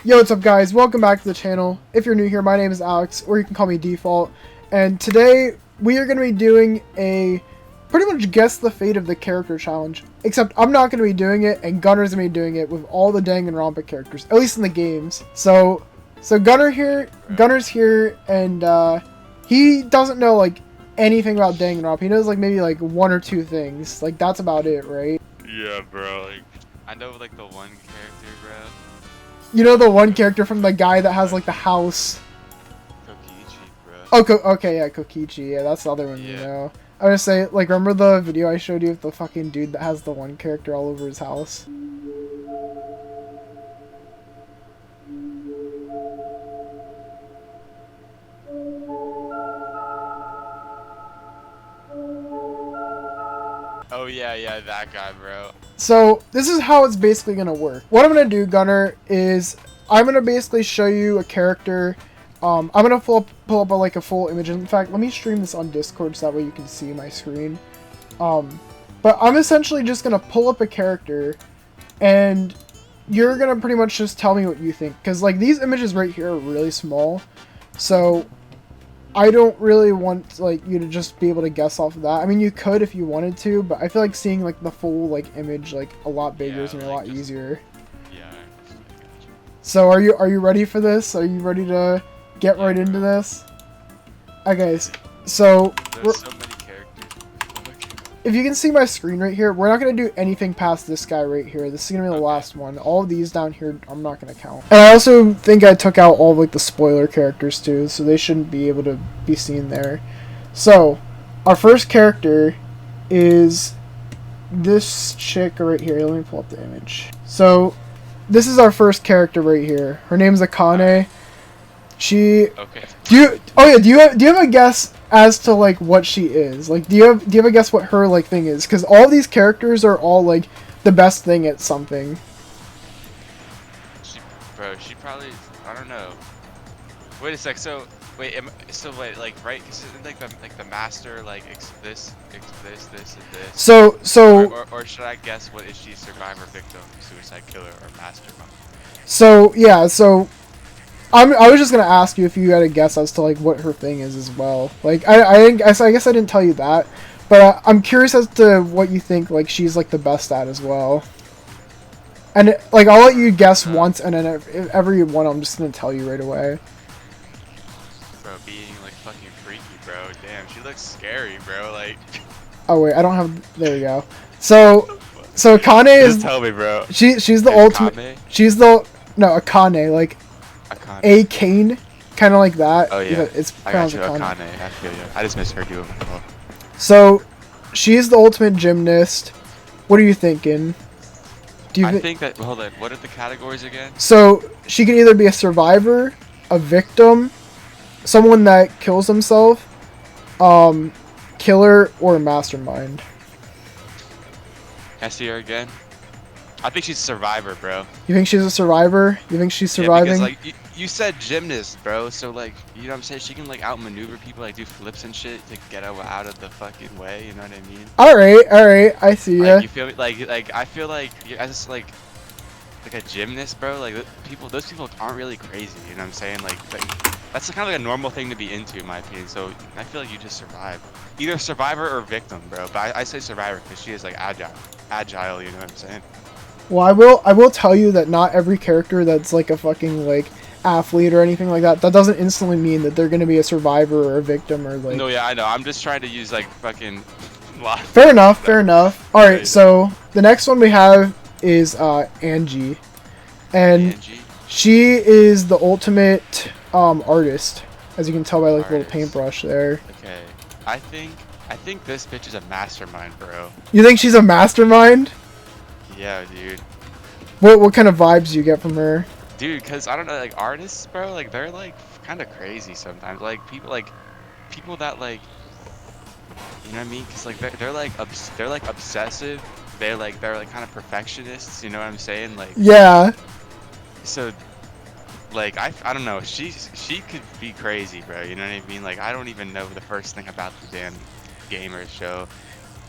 Yo, what's up guys? Welcome back to the channel. If you're new here, my name is Alex, or you can call me Default. And today, we are going to be doing a pretty much guess the fate of the character challenge. Except, I'm not going to be doing it, and Gunnar's going to be doing it with all the Danganronpa characters. At least in the games. So Gunnar here, Gunnar's here, and he doesn't know, like, anything about Danganronpa. He knows, like, maybe, like, one or two things. Like, that's about it, right? Yeah, bro, like, I know, like, the one character, bro. You know the one character from the guy that has, like, the house? Kokichi, bro. Oh, okay, yeah, Kokichi. Yeah, that's the other one, you know. I was gonna say, like, remember the video I showed you of the fucking dude that has the one character all over his house? Oh, yeah, that guy, bro. So, this is how it's basically gonna work. What I'm gonna do, Gunnar, is I'm gonna basically show you a character. I'm gonna pull up like a full image. In fact, let me stream this on Discord so that way you can see my screen. But I'm essentially just gonna pull up a character, and you're gonna pretty much just tell me what you think. Because, like, these images right here are really small, so I don't really want, like, you to just be able to guess off of that. I mean, you could if you wanted to, but I feel like seeing, like, the full, like, image, like, a lot bigger is gonna be a lot easier. Yeah, I got you. So, are you ready for this? Are you ready to get right into this? Okay, so There's so many characters. if you can see my screen right here, we're not going to do anything past this guy right here. This is going to be the last one. All of these down here, I'm not going to count. And I also think I took out all of, like, the spoiler characters too, so they shouldn't be able to be seen there. So, our first character is this chick right here. Let me pull up the image. So, this is our first character right here. Her name's Akane. Okay. Do you have a guess as to, like, what she is? Like, do you have a guess what her, like, thing is? Because all these characters are all, like, the best thing at something. She probably, I don't know. Wait a sec. So wait, like, right? Cause isn't, like the master, like, this, and this. So or should I guess what is she? Survivor, victim, suicide killer, or mastermind? So yeah. So I was just gonna ask you if you had a guess as to, like, what her thing is as well. Like, I guess I didn't tell you that, but I'm curious as to what you think, like, she's, like, the best at as well. And, like, I'll let you guess once, and then if every one I'm just gonna tell you right away. Bro, being, like, fucking freaky, bro. Damn, she looks scary, bro. Like. Oh wait, I don't have. There we go. So Akane is. Just tell me, bro. She's the ultimate. Kame? She's the Akane, like. A Kane, kind of like that. Oh yeah, it's pronounced Akane. I feel you. I just misheard you before. So, she's the ultimate gymnast. What are you thinking? I think that. Hold on. What are the categories again? So she can either be a survivor, a victim, someone that kills himself, killer, or a mastermind. Can I see her again? I think she's a survivor, bro. You think she's a survivor? You think she's surviving? Yeah, because, like, you said gymnast, bro. So, like, you know what I'm saying? She can, like, outmaneuver people, like, do flips and shit to get out of the fucking way. You know what I mean? All right. I see ya. Like, you feel me? Like, I feel like you're as, like a gymnast, bro. Like, those people aren't really crazy. You know what I'm saying? Like that's kind of like a normal thing to be into, in my opinion. So I feel like you just survive. Either survivor or victim, bro. But I say survivor because she is, like, agile. You know what I'm saying? Well, I will tell you that not every character that's, like, a fucking, like, athlete or anything like that doesn't instantly mean that they're gonna be a survivor or a victim or, like. No, yeah, I know. I'm just trying to use, like, fucking. Fair enough. All right, so the next one we have is Angie, and she is the ultimate artist, as you can tell by, like, the little paintbrush there. Okay, I think this bitch is a mastermind, bro. You think she's a mastermind? Yeah, dude. What kind of vibes do you get from her? Dude, cause I don't know, like, artists, bro, like, they're, like, kind of crazy sometimes. Like, people that, like, you know what I mean? Cause, like, they're like obsessive. They're like kind of perfectionists. You know what I'm saying? Like. Yeah. So, like, I don't know. She could be crazy, bro. You know what I mean? Like, I don't even know the first thing about the damn game or show.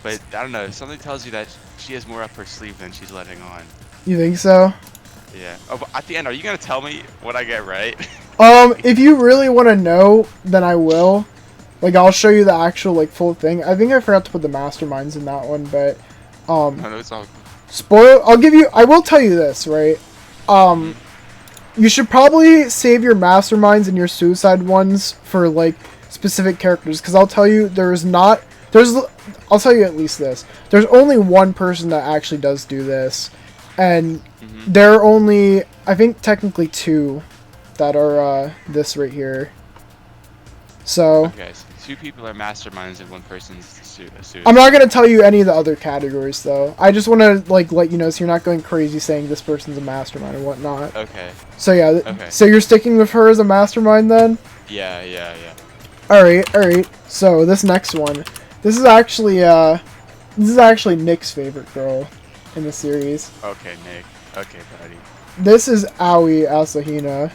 But I don't know. Something tells you that she has more up her sleeve than she's letting on. You think so? Yeah. Oh, but at the end, are you gonna tell me what I get right? If you really want to know, then I will. Like, I'll show you the actual, like, full thing. I think I forgot to put the masterminds in that one, but, No, it's all. spoil. I will tell you this, right? Mhm. You should probably save your masterminds and your suicide ones for, like, specific characters, because I'll tell you, I'll tell you at least this. There's only one person that actually does do this, and there are only, I think, technically two that are, this right here. So, Okay, so 2 people are masterminds and 1 person's suicide. I'm not going to tell you any of the other categories, though. I just want to, like, let you know so you're not going crazy saying this person's a mastermind and whatnot. Okay. So, yeah. Okay. So, you're sticking with her as a mastermind, then? Yeah, yeah, yeah. Alright. So, this next one. This is actually Nick's favorite girl in the series. Okay, Nick. Okay, buddy. This is Aoi Asahina.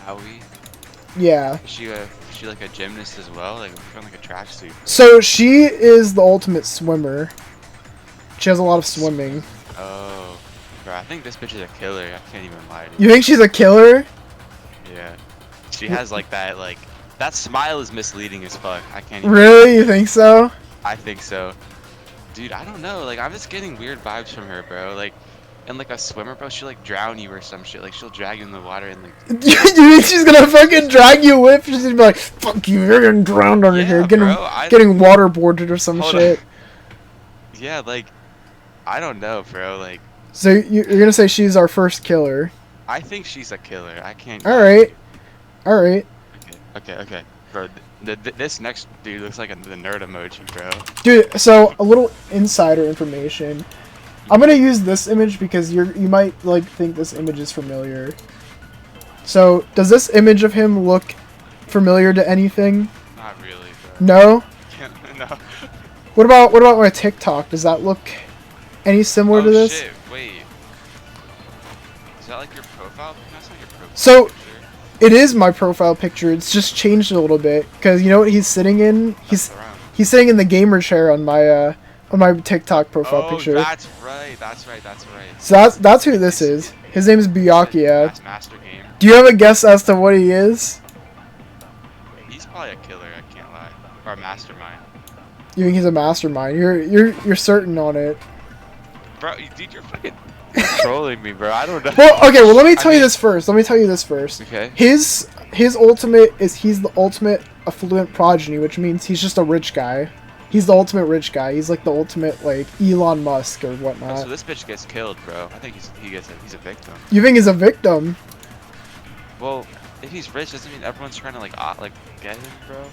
Howie? Yeah. Is she like a gymnast as well? Like, wearing like a tracksuit. So, she is the ultimate swimmer. She has a lot of swimming. Oh. Bro, I think this bitch is a killer. I can't even lie to you. You think she's a killer? Yeah. She has like that, like... That smile is misleading as fuck. I can't even... Really? You think so? I think so. Dude, I don't know. Like, I'm just getting weird vibes from her, bro. Like, and like a swimmer, bro, she'll like drown you or some shit. Like, she'll drag you in the water and like... You think she's gonna fucking drag you with? She's gonna be like, fuck you, you're getting drowned under here. Getting waterboarded or some shit. Yeah, like... I don't know, bro. Like... So you're gonna say she's our first killer? I think she's a killer. I can't... Alright. Okay. Bro, this next dude looks like the nerd emoji, bro. Dude, so a little insider information. I'm gonna use this image because you might like think this image is familiar. So does this image of him look familiar to anything? Not really, bro. No? No. What about my TikTok? Does that look any similar to this? Shit, wait. Is that like your profile? That's not your profile So picture. it is my profile picture. It's just changed a little bit because you know what he's sitting in? He's sitting in the gamer chair on my TikTok profile picture. That's right. So that's who this is. His name is Byakuya. Master game. Do you have a guess as to what he is? He's probably a killer, I can't lie. Or a mastermind. You think he's a mastermind? You're certain on it. Bro, dude, you're fucking trolling me, bro. I don't know. Well, okay. Well, let me tell you this first. Okay. His ultimate is he's the ultimate affluent progeny, which means he's just a rich guy. He's the ultimate rich guy. He's like the ultimate like Elon Musk or whatnot. So this bitch gets killed, bro. I think he's a victim. You think he's a victim? Well, if he's rich, doesn't mean everyone's trying to like get him, bro.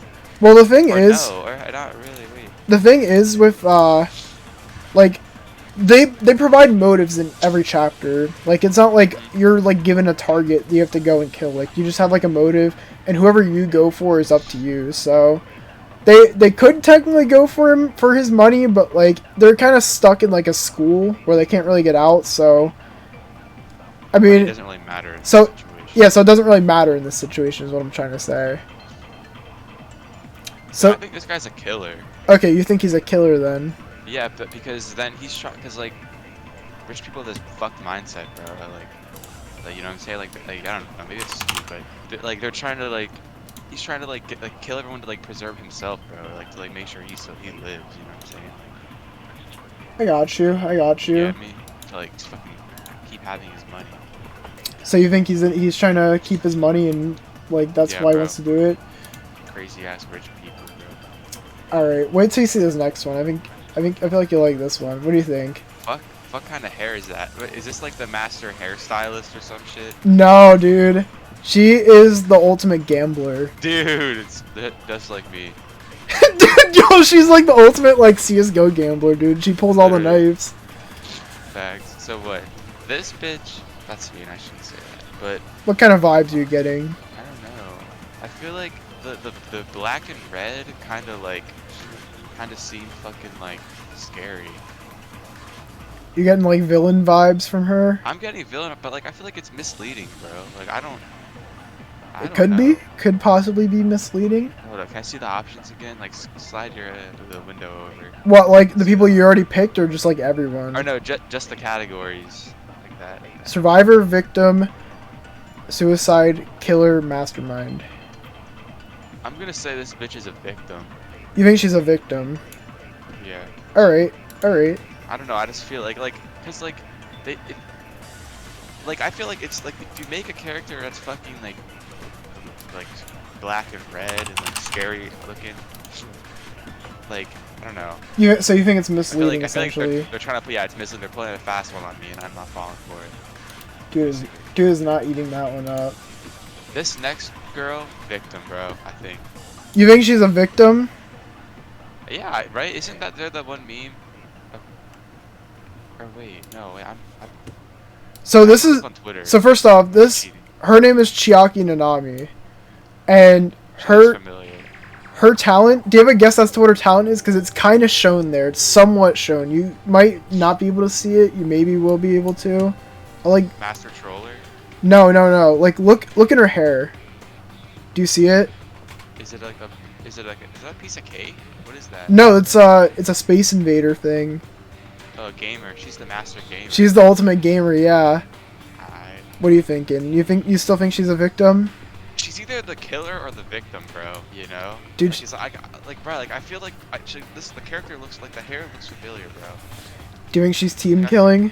Well, the thing Or is, no, or not really. Wait. the thing is with like they provide motives in every chapter. Like it's not like you're like given a target that you have to go and kill. Like you just have like a motive, and whoever you go for is up to you. So they could technically go for him for his money, but like they're kind of stuck in like a school where they can't really get out. So I mean, It doesn't really matter in so this situation. yeah, so it doesn't really matter in this situation is what I'm trying to say. So I think this guy's a killer. okay, you think he's a killer then? Yeah, but because then he's trying, because like rich people have this fucked mindset, bro. Like you know what I'm saying? Like I don't know, maybe it's stupid, but like they're trying to like, he's trying to like kill everyone to like preserve himself, bro. Like to like make sure he lives. You know what I'm saying? I got you. You get me? To like fucking keep having his money. So you think he's trying to keep his money and like that's Yeah, why he bro. wants to do it? Crazy ass rich people, bro. All right, wait till you see this next one. I feel like you'll like this one. What do you think? What kind of hair is that? Is this like the master hairstylist or some shit? No, dude. She is the ultimate gambler. Dude, it's just like me. Dude, yo, she's like the ultimate like CS:GO gambler, dude. She pulls all the Literally. knives. Facts. So what? This bitch? That's mean. I shouldn't say that. But What kind of vibes are you getting? I don't know. I feel like the black and red kind of seem fucking like scary. You getting like villain vibes from her? I'm getting villain, but like I feel like it's misleading, bro. Like I don't It could know. be. Could possibly be misleading. Hold up, can I see the options again? Like slide your the window over. What, like the people you already picked, or just like everyone? Or no, just the categories like that. Survivor, victim, suicide, killer, mastermind. I'm gonna say this bitch is a victim. You think she's a victim? Yeah. Alright, alright. I don't know. I just feel like, cause like, like I feel like it's like if you make a character that's fucking like black and red and like scary looking, like I don't know. So you think it's I misleading, feel essentially? like they're trying to, yeah, it's misleading. They're playing a fast one on me, and I'm not falling for it. Dude is not eating that one up. This next girl, victim, bro. I think. You think she's a victim? Yeah, right. Isn't that they're the one meme? Or wait, no, wait, I'm So this is on Twitter. so first off, her name is Chiaki Nanami, and her talent. Do you have a guess as to what her talent is? Because it's kind of shown there. It's somewhat shown. You might not be able to see it. You maybe will be able to. Like Master Troller. no. Like look in her hair. Do you see it? Is that a piece of cake? What is that? No, it's a Space Invader thing. Oh, gamer. She's the master gamer. She's the ultimate gamer. Yeah. Alright. What are you thinking? You still think she's a victim? She's either the killer or the victim, bro. You know, Dude, she's like bro. Like, I feel like the character looks like the hair looks familiar, bro. do you think she's team killing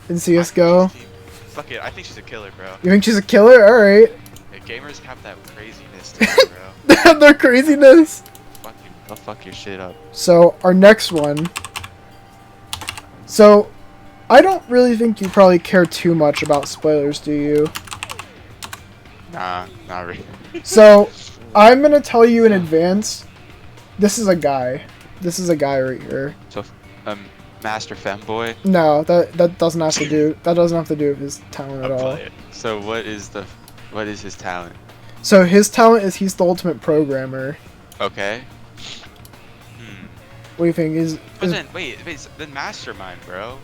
in CS:GO? Fuck it, I think she's a killer, bro. You think she's a killer? All right. Yeah, gamers have that craziness, to them, bro. Their craziness. They'll fuck your shit up. So our next one. So, I don't really think you probably care too much about spoilers, do you? Nah, not really. So, I'm gonna tell you in advance. This is a guy. This is a guy right here. So, master femboy. No, that doesn't have to do. That doesn't have to do with his talent at all. So what is his talent? So his talent is he's the ultimate programmer. Okay. What do you think? But then wait, then mastermind, bro.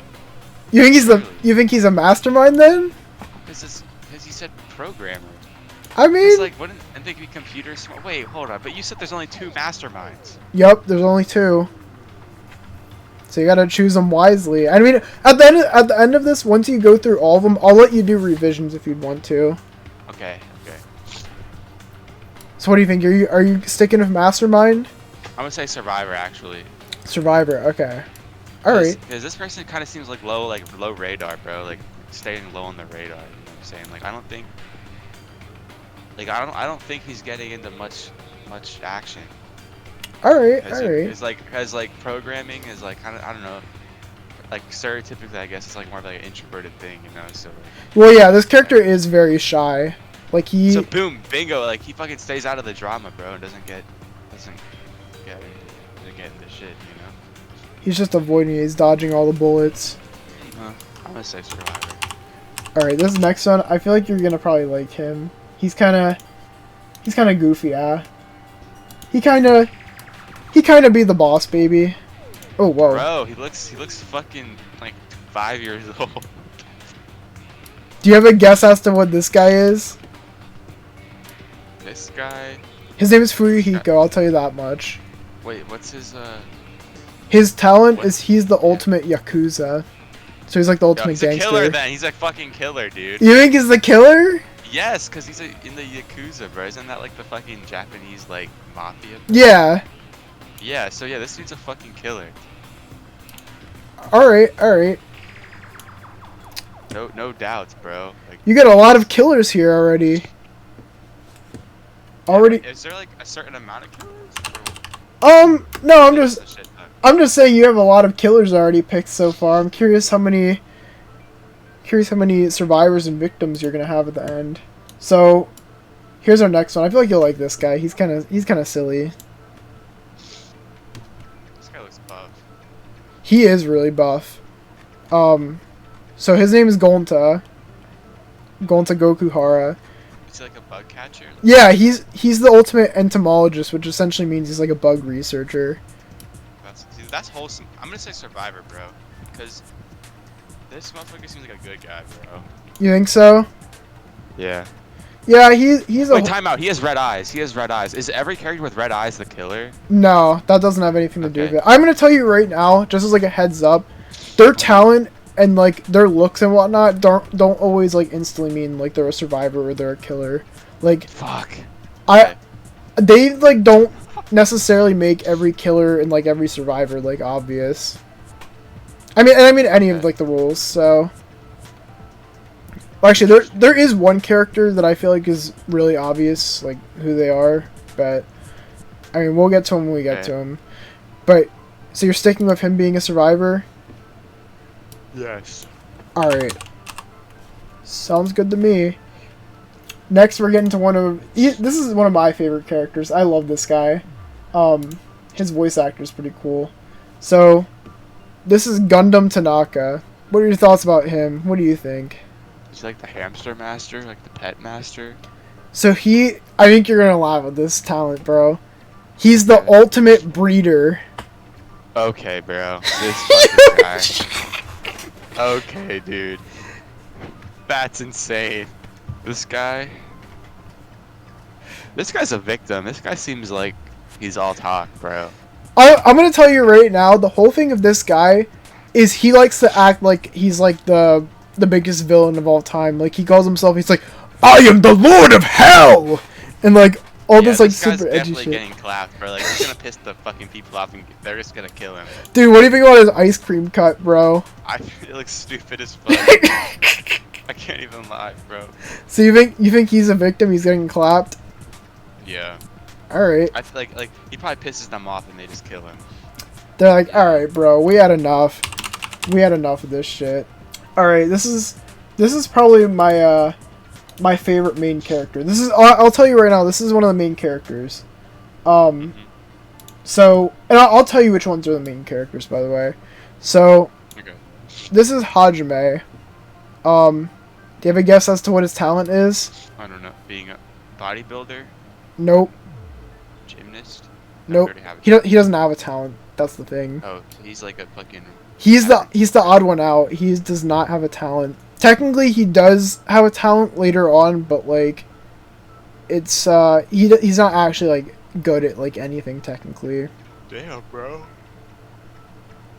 You think he's a mastermind then? Because he said programmer. I mean, it's like wouldn't think be computer smart. Wait, hold on. But you said there's only 2 masterminds. Yep, there's only 2. So you gotta choose them wisely. I mean, at the end of this, once you go through all of them, I'll let you do revisions if you'd want to. Okay. So what do you think? Are you sticking with mastermind? I'm gonna say survivor, actually. Survivor. Okay. All right. Because this person kind of seems like low radar, bro. Like staying low on the radar. You know what I'm saying? Like I don't think he's getting into much action. All right. It's like programming is like kind of, I don't know. Like stereotypically, I guess it's like more of like an introverted thing, you know. So. Well, yeah, this character is very shy. Like he. So boom, bingo! Like he fucking stays out of the drama, bro, and doesn't get into shit, you know. He's just avoiding it. He's dodging all the bullets. I'm gonna say survivor. All right, this next one, I feel like you're gonna probably like him. He's kind of goofy, yeah. He kind of be the boss, baby. Oh whoa. Bro, he looks fucking like 5 years old. Do you have a guess as to what this guy is? This guy. His name is Fuyuhiko. I'll tell you that much. Wait, what's his His talent is he's the ultimate yakuza. So he's like the ultimate gangster. He's a killer then. He's a fucking killer, dude. You think he's the killer? Yes, because he's in the yakuza, bro. Isn't that like the fucking Japanese like mafia? Yeah. Yeah. So yeah, this dude's a fucking killer. All right. No doubts, bro. Like, you got a lot of killers here already. Is there like a certain amount of killers? No, I'm just saying you have a lot of killers already picked so far. I'm curious how many survivors and victims you're gonna have at the end. So, here's our next one. I feel like you'll like this guy. He's kind of silly. This guy looks buff. He is really buff. So his name is Gonta Gokuhara. Is he like a bug catcher? Yeah, he's the ultimate entomologist, which essentially means he's like a bug researcher. That's wholesome. I'm gonna say survivor, bro, because this motherfucker seems like a good guy, bro. You think so? Yeah. Yeah, he's a. Wait, time out. He has red eyes. Is every character with red eyes the killer? No, that doesn't have anything to do with it. I'm gonna tell you right now, just as like a heads up, their talent and like their looks and whatnot don't always like instantly mean like they're a survivor or they're a killer. Like Fuck. I they like don't necessarily make every killer and like every survivor like obvious. I mean any of like the rules. So well, actually there is one character that I feel like is really obvious like who they are, but I mean we'll get to him when we get to him. But so you're sticking with him being a survivor? Yes. Alright. Sounds good to me. Next, we're getting to this is one of my favorite characters. I love this guy. His voice actor is pretty cool. So, this is Gundam Tanaka. What are your thoughts about him? What do you think? He's like the hamster master, like the pet master. So I think you're gonna laugh at this talent, bro. He's the ultimate breeder. Okay, bro. This fucking guy. Okay, dude. That's insane. This guy's a victim. This guy seems like he's all talk, bro. I'm gonna tell you right now, the whole thing of this guy is he likes to act like he's like the biggest villain of all time. Like he calls himself, he's like, I am the Lord of Hell, and like all this like super edgy shit. Getting clapped, bro. Like he's gonna piss the fucking people off, and they're just gonna kill him. Dude, what do you think about his ice cream cut, bro? I feel like stupid as fuck. I can't even lie, bro. So you think he's a victim? He's getting clapped? Yeah. All right. I feel like he probably pisses them off, and they just kill him. They're like, all right, bro, we had enough. We had enough of this shit. All right, this is probably my my favorite main character. I'll tell you right now, this is one of the main characters. So, and I'll tell you which ones are the main characters, by the way. So, okay. This is Hajime. Do you have a guess as to what his talent is? I don't know. Being a bodybuilder? Nope. Gymnast? Nope. He doesn't have a talent. That's the thing. Oh, he's like a fucking... He's the odd one out. He does not have a talent. Technically, he does have a talent later on, but like, it's he's not actually like good at like anything technically. Damn, bro.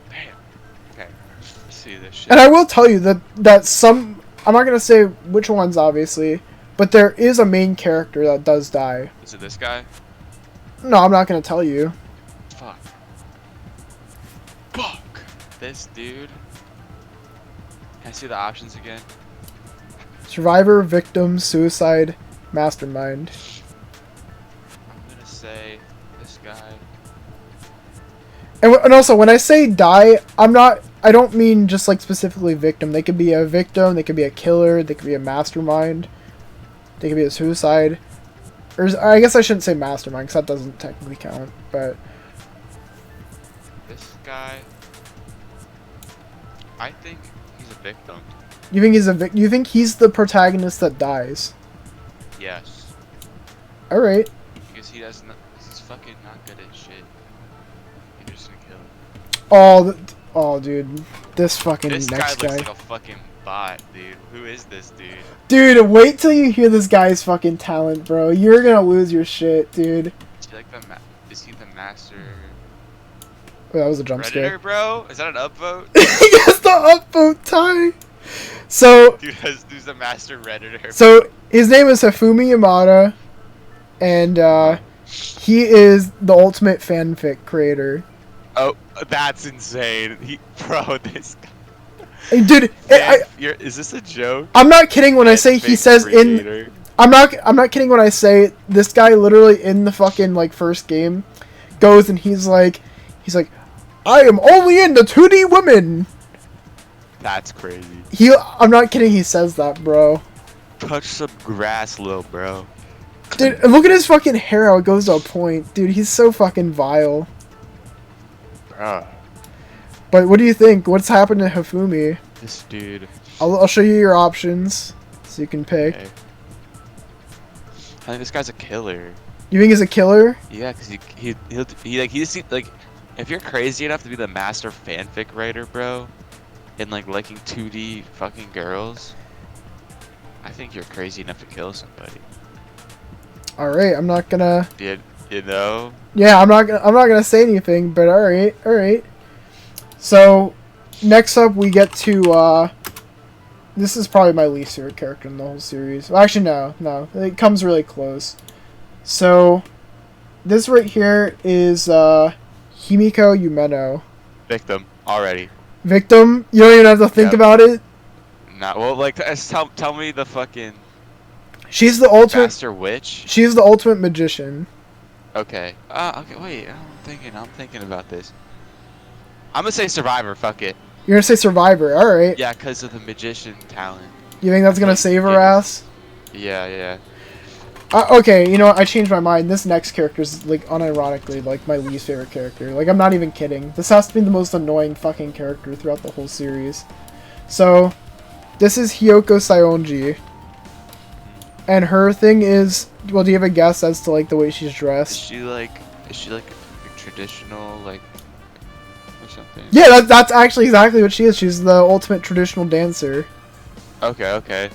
Damn. Okay. Let's see this shit. And I will tell you that some, I'm not gonna say which ones obviously, but there is a main character that does die. Is it this guy? No, I'm not gonna tell you. Fuck. Fuck. This dude. Can I see the options again? Survivor, victim, suicide, mastermind. I'm gonna say this guy. And also, when I say die, I don't mean just like specifically victim. They could be a victim, they could be a killer, they could be a mastermind, they could be a suicide. Or I guess I shouldn't say mastermind because that doesn't technically count. But this guy, I think he's a victim. You think he's you think he's the protagonist that dies? Yes. All right. Because he's fucking not good at shit. You're just gonna kill him. Oh, dude, this next guy. This guy looks like a fucking bot, dude. Who is this dude? Dude, wait till you hear this guy's fucking talent, bro. You're gonna lose your shit, dude. Is he the master? Oh, that was a jump Redditor, scare, bro. Is that an upvote? Yes, the upvote tie. So, dude, who's the master redditor? So his name is Hifumi Yamada, and he is the ultimate fanfic creator. Oh, that's insane. Bro, this guy. Dude, is this a joke? I'm not kidding when I say he says creator. I'm not kidding when I say this guy literally in the fucking like first game goes and he's like I am only into 2D women. That's crazy. I'm not kidding, he says that, bro. Touch some grass, little bro. Dude, look at his fucking hair, how it goes to a point. Dude, he's so fucking vile. Bruh. But what do you think? What's happened to Hifumi? This dude. I'll show you your options so you can pick. Okay. I think this guy's a killer. You think he's a killer? Yeah, because he just like, if you're crazy enough to be the master fanfic writer, bro, and like liking 2D fucking girls, I think you're crazy enough to kill somebody. All right, I'm not gonna. You know? Yeah, I'm not gonna say anything, but all right. So next up we get to, this is probably my least favorite character in the whole series. Well, actually, no. It comes really close. So, this right here is, Himiko Yumeno. Victim already. Victim? You don't even have to think about it? Nah, well, like, tell me the fucking... She's the ultimate... Master Witch? She's the ultimate magician. Okay. Okay, wait. I'm thinking about this. I'm gonna say Survivor, fuck it. You're gonna say Survivor, alright. Yeah, because of the magician talent. You think that's gonna save her ass? Yeah. Okay, you know what? I changed my mind. This next character is, like, unironically, like, my least favorite character. Like, I'm not even kidding. This has to be the most annoying fucking character throughout the whole series. So, this is Hiyoko Saionji. And her thing is... Well, do you have a guess as to, like, the way she's dressed? Is she like traditional, like, or something? Yeah, that's actually exactly what she is. She's the ultimate traditional dancer. Okay.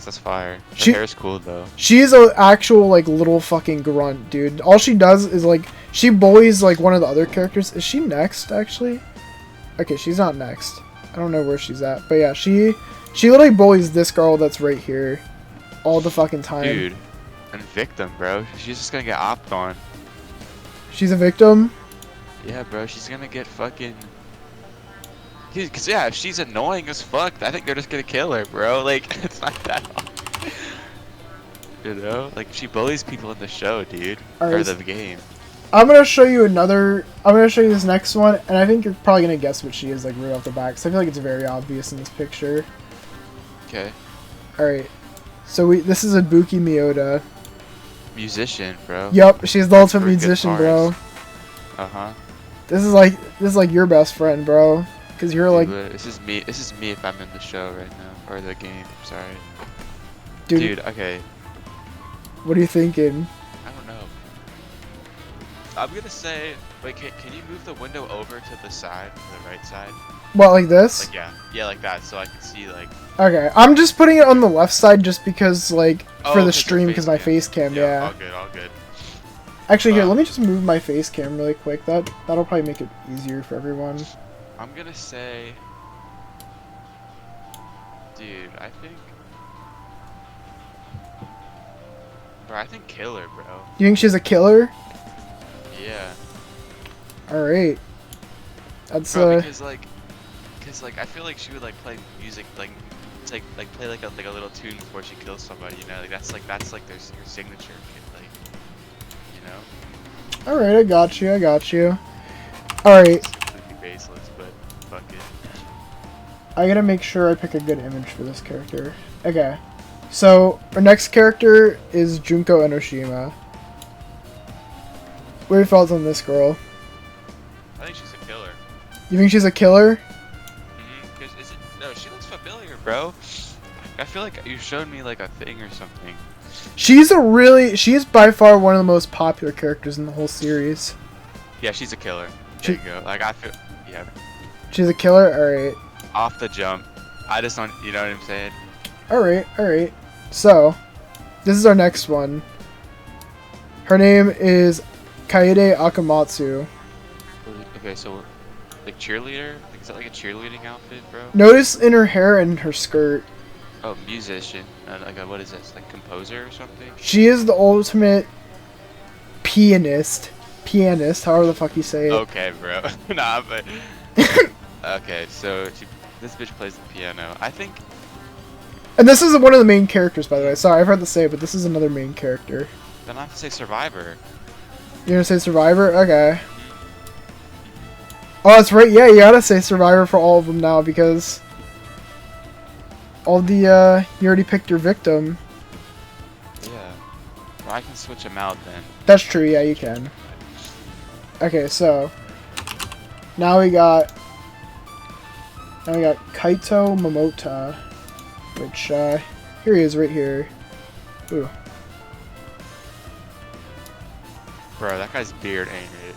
That's fire. Her hair's cool though. She's an actual like little fucking grunt, dude. All she does is like she bullies like one of the other characters. Is she next actually? Okay, she's not next. I don't know where she's at, but yeah, she literally bullies this girl that's right here all the fucking time. Dude, and Victim, bro. She's just gonna get opped on. She's a victim? Yeah, bro. She's gonna get fucking. Cause yeah, if she's annoying as fuck, I think they're just gonna kill her, bro. Like, it's not that hard. You know? Like, she bullies people in the show, dude. Or the game. I'm gonna show you this next one, and I think you're probably gonna guess what she is, like, right off the bat, because I feel like it's very obvious in this picture. Okay. Alright. So this is Ibuki Miyoda. Musician, bro. Yup, she's the ultimate musician, bro. Uh-huh. This is like your best friend, bro. Cause you're like... This is me if I'm in the show right now. Or the game, sorry. Dude, okay. What are you thinking? I don't know. I'm gonna say... Wait, can you move the window over to the side, to the right side? What, like this? Like, yeah, like that, so I can see, like... Okay, I'm just putting it on the left side just because, like, for the stream, because my face cam, yeah. All good. Actually, here, let me just move my face cam really quick. That'll probably make it easier for everyone. I'm gonna say... Dude, I think... Bro, I think killer, bro. You think she's a killer? Yeah. Alright. That's, bro, because, like, I feel like she would, like, play music, like, it's like play, like, a little tune before she kills somebody, you know? Like, that's your signature, like, you know? Alright, I got you. Alright. Baseless, but fuck it. I gotta make sure I pick a good image for this character. Okay. So, our next character is Junko Enoshima. What are your thoughts on this girl? I think she's a killer. You think she's a killer? No, she looks familiar, bro. I feel like you showed me, like, a thing or something. She's by far one of the most popular characters in the whole series. Yeah, she's a killer. There you go. Like, I feel... Yeah. She's a killer? Alright. Off the jump. I just don't... You know what I'm saying? Alright. So, this is our next one. Her name is Kaede Akamatsu. Okay, so... Like, cheerleader? Like, is that like a cheerleading outfit, bro? Notice in her hair and her skirt. Oh, musician. Like, what is this? Like, composer or something? She is the ultimate pianist, however the fuck you say it. Okay, bro. Nah, but... Okay, so this bitch plays the piano. I think... And this is one of the main characters, by the way. Sorry, I've heard to say it, but this is another main character. Then I have to say Survivor. You're gonna say Survivor? Okay. Oh, that's right. Yeah, you gotta say Survivor for all of them now, because... all the, you already picked your victim. Yeah. Well, I can switch them out then. That's true, yeah, you can. Okay, so... Now we got Kaito Momota, which, here he is right here. Ooh. Bro, that guy's beard ain't it.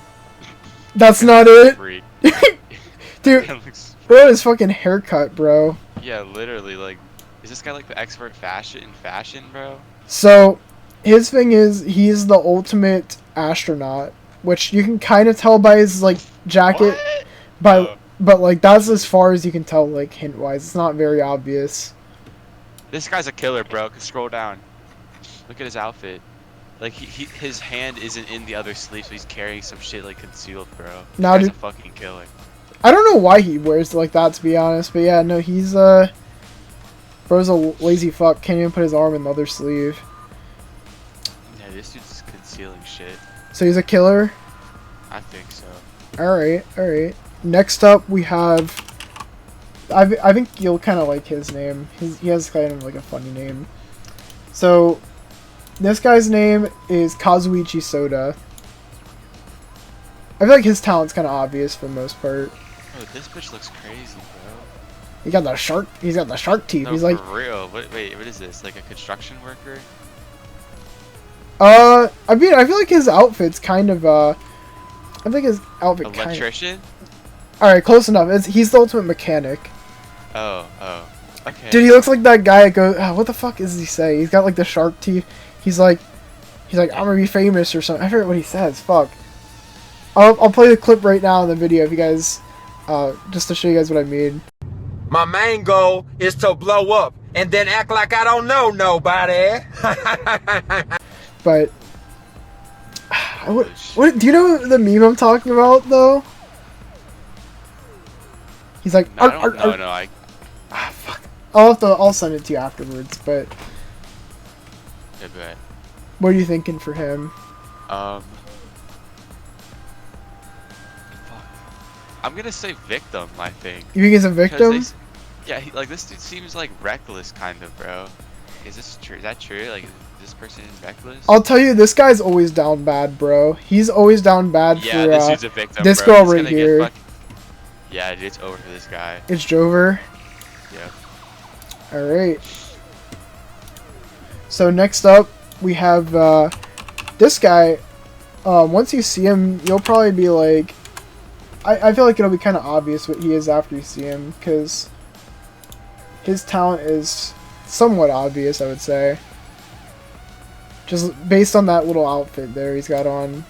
That's not it! Freak. Dude, bro, his fucking haircut, bro. Yeah, literally, like, is this guy like the expert in fashion, bro? So, his thing is, he's the ultimate astronaut, which you can kind of tell by his, like, jacket. What? By But like that's as far as you can tell, like hint wise. It's not very obvious. This guy's a killer, bro. Scroll down. Look at his outfit. Like his hand isn't in the other sleeve, so he's carrying some shit like concealed, bro. This Now, guy's dude, a fucking killer. I don't know why he wears it like that, to be honest. But yeah, no, he's bro's a lazy fuck. Can't even put his arm in the other sleeve. Yeah, this dude's concealing shit. So he's a killer. I think so. All right, all right. Next up, we have. I think you'll kind of like his name. He has kind of like a funny name. So, this guy's name is Kazuichi Soda. I feel like his talent's kind of obvious for the most part. Oh, this bitch looks crazy, bro. He got the shark. He's got the shark teeth. No, He's like, for real. Wait, what is this? Like a construction worker? I mean, I feel like his outfit's kind of I think his outfit. Electrician? All right, close enough. He's the ultimate mechanic. Oh, okay. Dude, he looks like that guy that goes, what the fuck does he say? He's got like the shark teeth. He's like, I'm gonna be famous or something. I forget what he says. Fuck. I'll play the clip right now in the video if you guys, just to show you guys what I mean. My main goal is to blow up and then act like I don't know nobody. But, what, do you know the meme I'm talking about though? He's like, no, I fuck. I'll send it to you afterwards, but. I bet. What are you thinking for him? Fuck. I'm gonna say victim, I think. You think he's a victim? Yeah, like this dude seems like reckless, kind of, bro. Is this true? Is that true? Like, this person is reckless? I'll tell you, this guy's always down bad, bro. He's always down bad yeah, for this dude's a victim, this bro. girl right here. Yeah, dude, it's over for this guy. It's Jover. Yeah. Alright. So next up, we have this guy. Once you see him, you'll probably be like... I feel like it'll be kind of obvious what he is after you see him, because his talent is somewhat obvious, I would say. Just based on that little outfit there he's got on.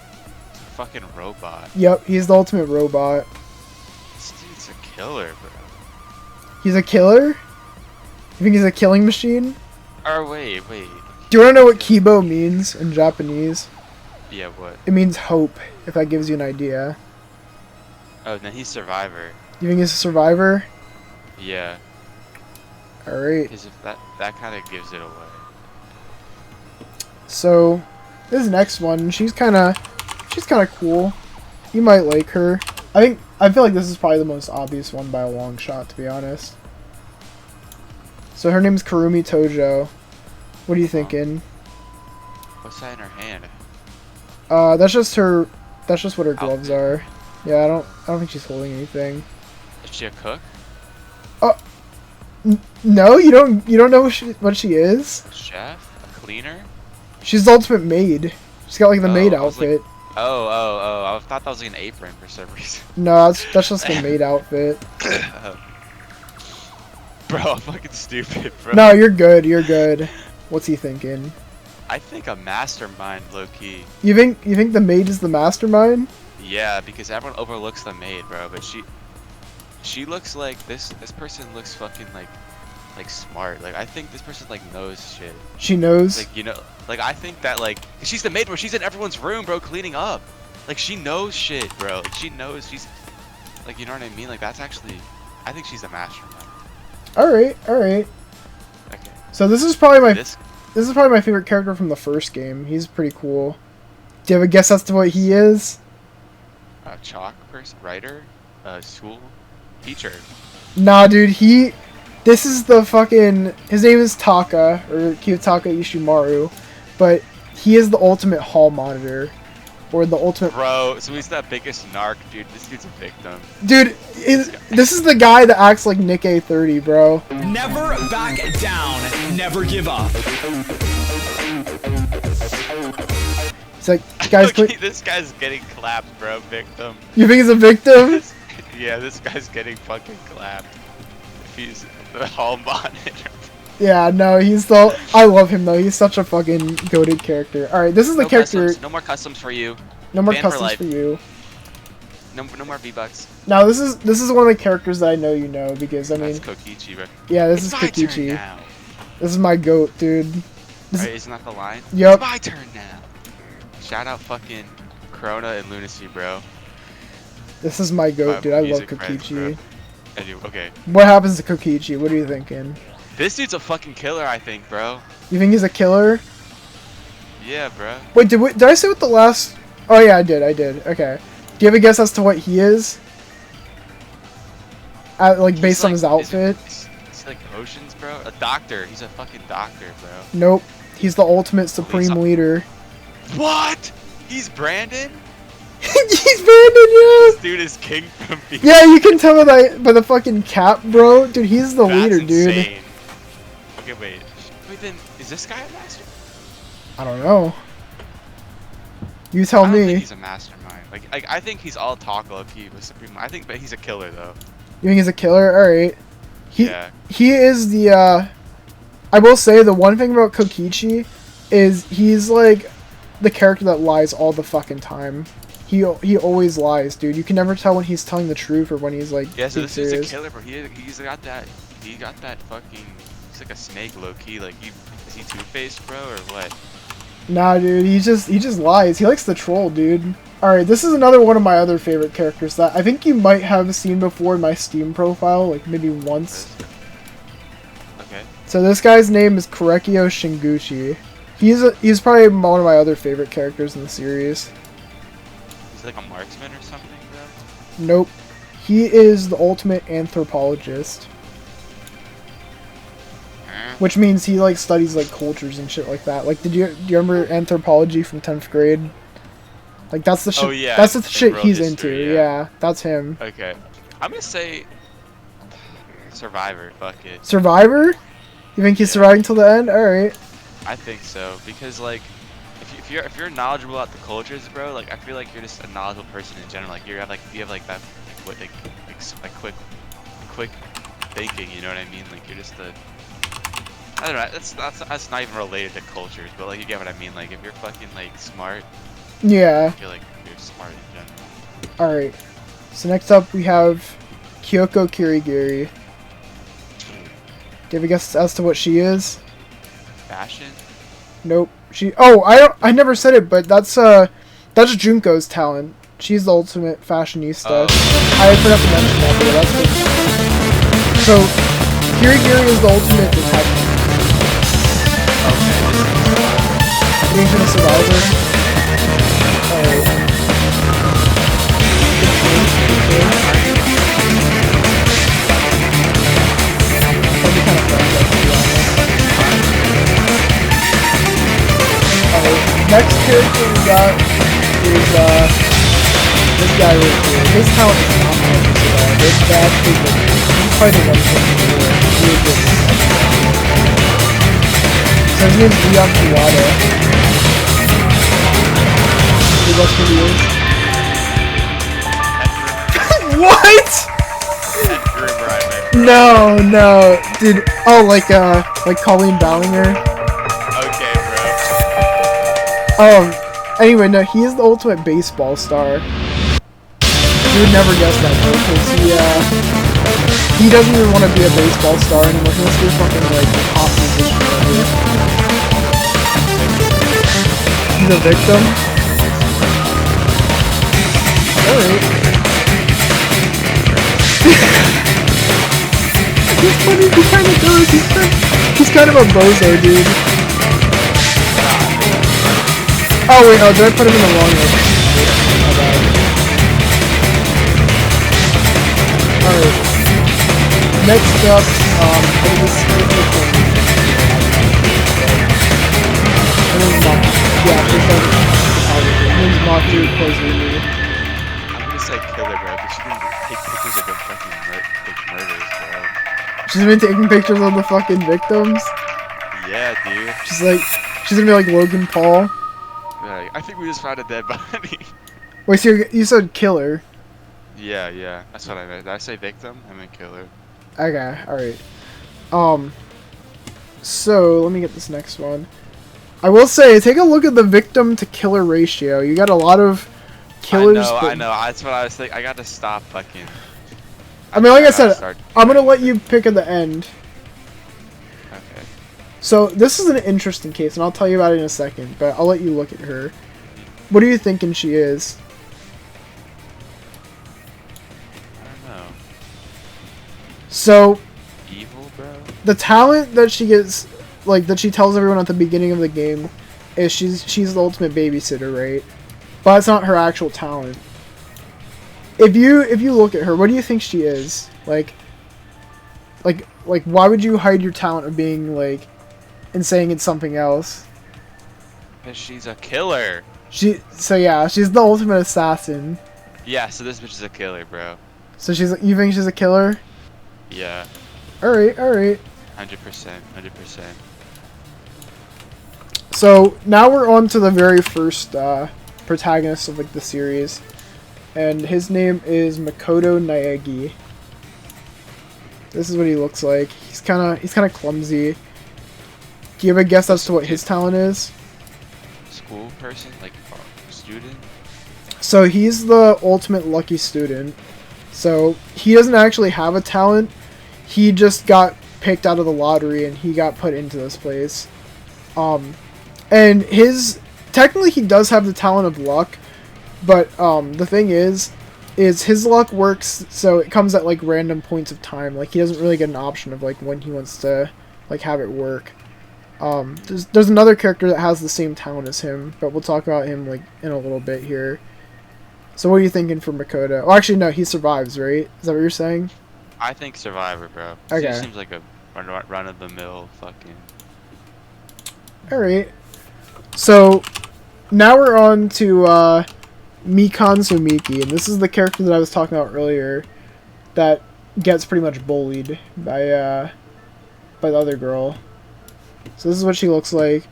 It's a fucking robot. Yep, he's the ultimate robot. This dude's a killer, bro. He's a killer? You think he's a killing machine? Or wait. Do you want to know what Kibo means in Japanese? Yeah, what? It means hope, if that gives you an idea. Oh, no, he's Survivor. You think he's a survivor? Yeah. Alright. Because if that kind of gives it away. So, this next one, she's kind of cool. You might like her. I feel like this is probably the most obvious one by a long shot, to be honest. So her name's Kurumi Tojo. What are you thinking? What's that in her hand? That's just what her gloves Outfit. are. Yeah, I don't think she's holding anything. Is she a cook? No, you don't know what she is? A chef? A cleaner? She's the ultimate maid. She's got like the maid I was like, outfit. I thought that was like an apron for some reason. No, that's just the maid outfit. Bro, I'm fucking stupid, bro. No, you're good. You're good. What's he thinking? I think a mastermind, low-key. You think the maid is the mastermind? Yeah, because everyone overlooks the maid, bro. But she looks like this person looks fucking like smart. Like I think this person like knows shit. She knows. Like like I think that like she's the maid, bro. She's in everyone's room, bro, cleaning up. Like she knows shit, bro. Like she knows she's like, you know what I mean? Like that's actually, I think she's the mastermind. All right. Okay. So this is probably my This favorite character from the first game. He's pretty cool. Do you have a guess as to what he is? chalk person, writer, school teacher. Nah, dude. This is the fucking. His name is Taka or Kiyotaka Ishimaru, but he is the ultimate hall monitor. Or the ultimate... Bro, so he's the biggest narc, dude. This dude's a victim. Dude, this is the guy that acts like Nick A30, bro. Never back down. Never give up. He's like, guys... Okay, this guy's getting clapped, bro. Victim. You think he's a victim? Yeah, this guy's getting fucking clapped. If he's the hall monitor. Yeah, no, I love him though. He's such a fucking goated character. Alright, this is the character... Customs. No more customs for you. No more Ban for customs life. for you. no more V-Bucks. Now this is one of the characters that I know you know because I mean, That's Kokichi, bro. yeah, this It's is my turn Kokichi. now. This is my goat, dude. Alright, isn't that the line? Yep. It's my turn now. Shout out fucking Krona and Lunacy, bro. This is my goat, dude. I love Music friends, Kokichi. bro. Okay. What happens to Kokichi? What are you thinking? This dude's a fucking killer, I think, bro. You think he's a killer? Yeah, bro. Wait, did I say what the last? Oh yeah, I did. Okay. Do you have a guess as to what he is? Like He's based on like- his outfit? Is he like potions, bro? A doctor. He's a fucking doctor, bro. Nope. He's the ultimate supreme leader. What? He's Brandon? He's Brandon, yeah. This dude is king from B. Yeah, you can tell by the fucking cap, bro. Dude, he's the That's leader, dude. insane. Okay, wait. Wait, then, is this guy a master? I don't know. You tell I don't me. think he's a mastermind. Like, I think he's all talk low-key with Supreme. But he's a killer, though. You think he's a killer? Alright. Yeah. He is the, I will say the one thing about Kokichi is he's like the character that lies all the fucking time. He always lies, dude. You can never tell when he's telling the truth or when he's like Yeah, so being this dude's a serious. killer, bro. He got that fucking, he's like a snake low-key. Like, is he two-faced, bro, or what? Nah, dude, he just lies. He likes to troll, dude. Alright, this is another one of my other favorite characters that I think you might have seen before in my Steam profile, like maybe once. Okay. So this guy's name is Korekio Shinguchi. He's probably one of my other favorite characters in the series. He's like a marksman or something, bro? Nope. He is the ultimate anthropologist. Huh? Which means he like studies like cultures and shit like that. Like do you remember anthropology from 10th grade? Like that's the shit. Oh, yeah, That's the in shit world he's history, into. yeah. Yeah, that's him. Okay. I'm gonna say Survivor, fuck it. Survivor? You think he's Yeah. surviving till the end? All right. I think so, because like if you're knowledgeable about the cultures, bro, like I feel like you're just a knowledgeable person in general. Like you have like that quick thinking, you know what I mean? Like you're just a, I don't know, that's not even related to cultures, but like you get what I mean. Like if you're fucking like smart, I Yeah. feel like you're smart in general. All right. So next up we have Kyoko Kirigiri. Do you have a guess as to what she is? Fashion? Nope. I never said it, but that's Junko's talent. She's the ultimate fashionista. Oh. I forgot to mention that, but that's good. So Kirigiri is the ultimate detective. Okay. Agent of Survivor. Alright. That'd be kind of fun, to be honest. Next character we got is this guy right here. His talent is not meant to survive. It's bad people. He's fighting everything before. He is good. So his name's Leon Kiwada. Who else can he is? What? That groomer I meant. No, dude. Oh, like Colleen Ballinger. Okay, bro. Anyway, no, he is the ultimate baseball star. You would never guess that, though, because he doesn't even want to be a baseball star anymore. He wants to be a fucking, like, pop musician right here. He's a victim? Alright. He's funny, he kind of does. He's kind of a bozo, dude. Oh wait, did I put him in the wrong one? My bad. Alright. Next up, it was her name's Maki. Yeah, her name's Maki, who plays Rumi. I'm gonna say killer, bro, because she can take pictures of the fucking murders, bro. She's been taking pictures of the fucking victims. Yeah, dude. She's gonna be like Logan Paul. Like, I think we just found a dead body. Wait, so you said killer. Yeah, that's what I meant. Did I say victim? I meant killer. Okay, alright. So, let me get this next one. I will say, take a look at the victim to killer ratio. You got a lot of killers. I know. That's what I was thinking. I gotta stop fucking. I mean, like I gotta said, start I'm gonna doing let it. you pick at the end. Okay. So this is an interesting case, and I'll tell you about it in a second. But I'll let you look at her. What are you thinking she is? I don't know. So Evil, bro. the talent that she gets, like that she tells everyone at the beginning of the game, is she's the ultimate babysitter, right? But it's not her actual talent. If you look at her, what do you think she is? Like why would you hide your talent of being like and saying it's something else? Cause she's a killer. So yeah, she's the ultimate assassin. Yeah. So this bitch is a killer, bro. So you think she's a killer? Yeah. All right. 100%. 100%. So now we're on to the very first protagonist of like the series, and his name is Makoto Naegi. This is what he looks like. He's kind of clumsy. Do you have a guess as to what his talent is? School person, like student. So he's the ultimate lucky student. So he doesn't actually have a talent. He just got picked out of the lottery and he got put into this place. And technically he does have the talent of luck, but the thing is his luck works so it comes at like random points of time. Like he doesn't really get an option of like when he wants to like have it work. There's another character that has the same talent as him, but we'll talk about him like in a little bit here. So what are you thinking for Makoto? Oh, actually no, he survives, right? Is that what you're saying? I think Survivor, bro. Okay. He seems like a run-of-the-mill fucking. Alright. So, now we're on to Mikan Sumiki, and this is the character that I was talking about earlier that gets pretty much bullied by the other girl. So this is what she looks like.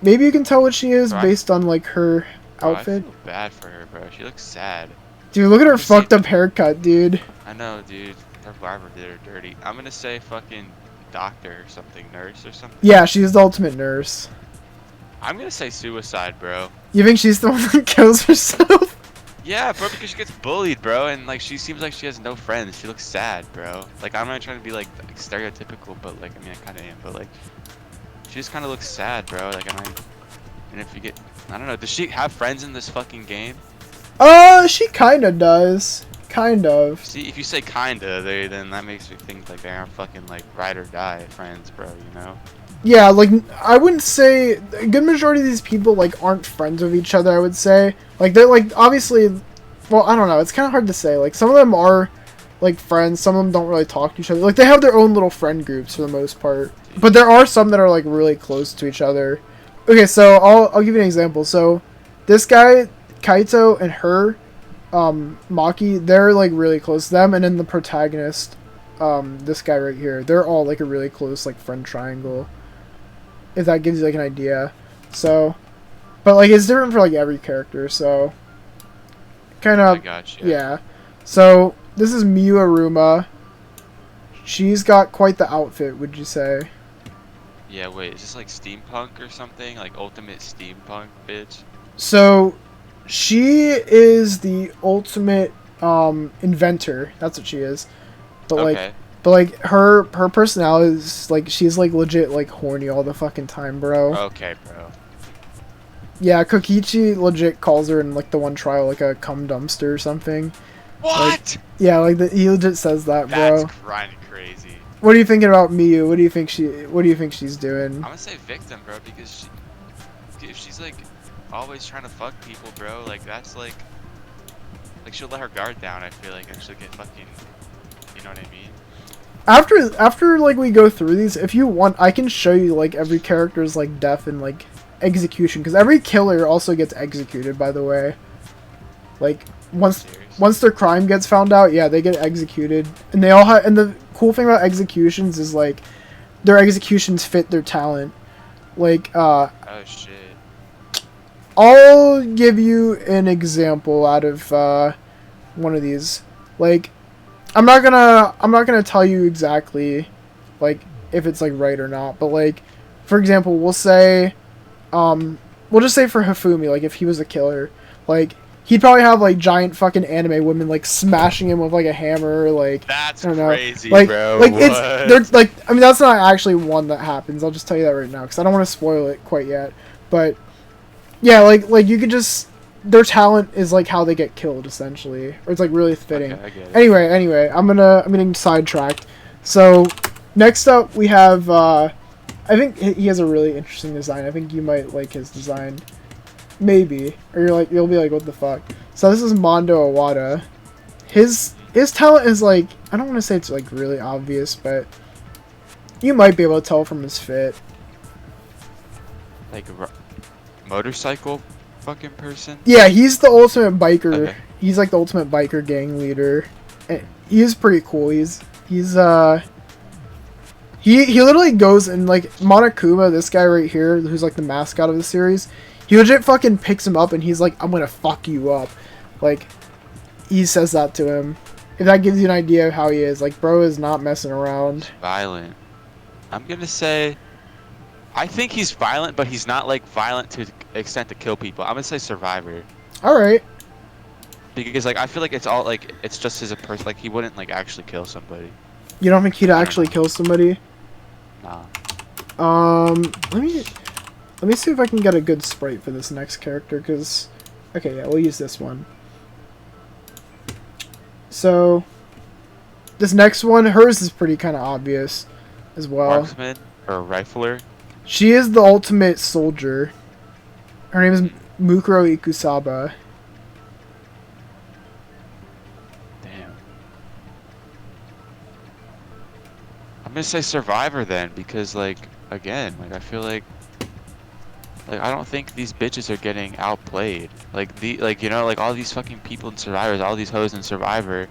Maybe you can tell what she is based on like her outfit. I feel bad for her, bro. She looks sad. Dude, look at her fucked up haircut, dude. I know, dude. Her barber did her dirty. I'm gonna say fucking doctor or something, nurse or something. Yeah, she's the ultimate nurse. I'm gonna say suicide, bro. You think she's the one that kills herself? Yeah, bro, because she gets bullied, bro, and like she seems like she has no friends. She looks sad, bro. Like I'm not trying to be like stereotypical, but like I mean I kind of am, but like she just kind of looks sad, bro. Like and if you get, I don't know, does she have friends in this fucking game? She kinda does. Kind of. See, if you say kinda, then that makes me think like they aren't fucking like ride or die friends, bro. You know? Yeah, like I wouldn't say a good majority of these people like aren't friends with each other. I would say like they're like obviously, well I don't know. It's kind of hard to say. Like some of them are like friends. Some of them don't really talk to each other. Like they have their own little friend groups for the most part. But there are some that are like really close to each other. Okay, so I'll give you an example. So this guy Kaito and her Maki, they're like really close to them, and then the protagonist, this guy right here, they're all like a really close like friend triangle. If that gives you like an idea. So, but like it's different for like every character, so kind of. I gotcha. Yeah. So this is Miyu Aruma. She's got quite the outfit, would you say? Yeah, wait, is this like steampunk or something? Like ultimate steampunk, bitch? So she is the ultimate inventor. That's what she is. But Okay. like her personality is like she's like legit like horny all the fucking time, bro. Okay, bro. Yeah, Kokichi legit calls her in like the one trial like a cum dumpster or something. What? Yeah, like he legit says that, bro. That's kind of crazy. What are you thinking about Miyu? What do you think she's doing? I'm gonna say victim, bro, because if she's like always trying to fuck people, bro, like that's like she'll let her guard down. I feel like, and she'll get fucking, you know what I mean? After like we go through these, if you want, I can show you like every character's like death and like execution, because every killer also gets executed, by the way. Like once their crime gets found out, yeah, they get executed, and they all have. And the cool thing about executions is like their executions fit their talent. Like Oh shit. I'll give you an example out of one of these. Like I'm not gonna tell you exactly like if it's like right or not, but like for example, we'll say we'll just say for Hifumi, like if he was a killer, like he'd probably have like giant fucking anime women like smashing him with like a hammer, like That's I don't know, crazy, like bro. like What? it's there's like I mean that's not actually one that happens. I'll just tell you that right now because I don't want to spoil it quite yet. But yeah, like you could just their talent is like how they get killed essentially, or it's like really fitting. Okay, I get it. Anyway, I'm getting sidetracked. So next up we have I think he has a really interesting design. I think you might like his design. Maybe. Or you'll be like, what the fuck? So this is Mondo Awada. His talent is like, I don't want to say it's like really obvious, but you might be able to tell from his fit. Like motorcycle fucking person? Yeah, he's the ultimate biker. Okay. He's like the ultimate biker gang leader. And he's pretty cool. He literally goes and like Monokuma, this guy right here, who's like the mascot of the series, he legit fucking picks him up and he's like, I'm gonna fuck you up. Like, he says that to him. If that gives you an idea of how he is, like, bro is not messing around. Violent. I'm gonna say, I think he's violent, but he's not like violent to the extent to kill people. I'm gonna say Survivor. Alright. Because like I feel like it's all like it's just as a person, like he wouldn't like actually kill somebody. You don't think he'd actually kill somebody? Nah. Let me see if I can get a good sprite for this next character, because... Okay, yeah, we'll use this one. So... This next one, hers is pretty kind of obvious as well. Marksman or rifler. She is the ultimate soldier. Her name is Mukuro Ikusaba. Damn. I'm gonna say Survivor then, because like again, like I feel like I don't think these bitches are getting outplayed. Like you know, like all these fucking people in Survivors, all these hoes in Survivor.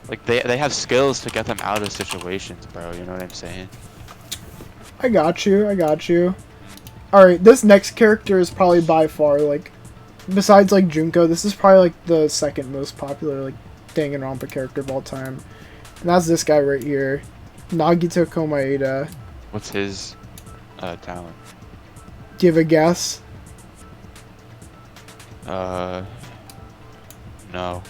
Like they have skills to get them out of situations, bro. You know what I'm saying? I got you. Alright, this next character is probably by far, like, besides, like, Junko, this is probably, like, the second most popular, like, Danganronpa character of all time. And that's this guy right here. Nagito Komaeda. What's his talent? Do you have a guess? No.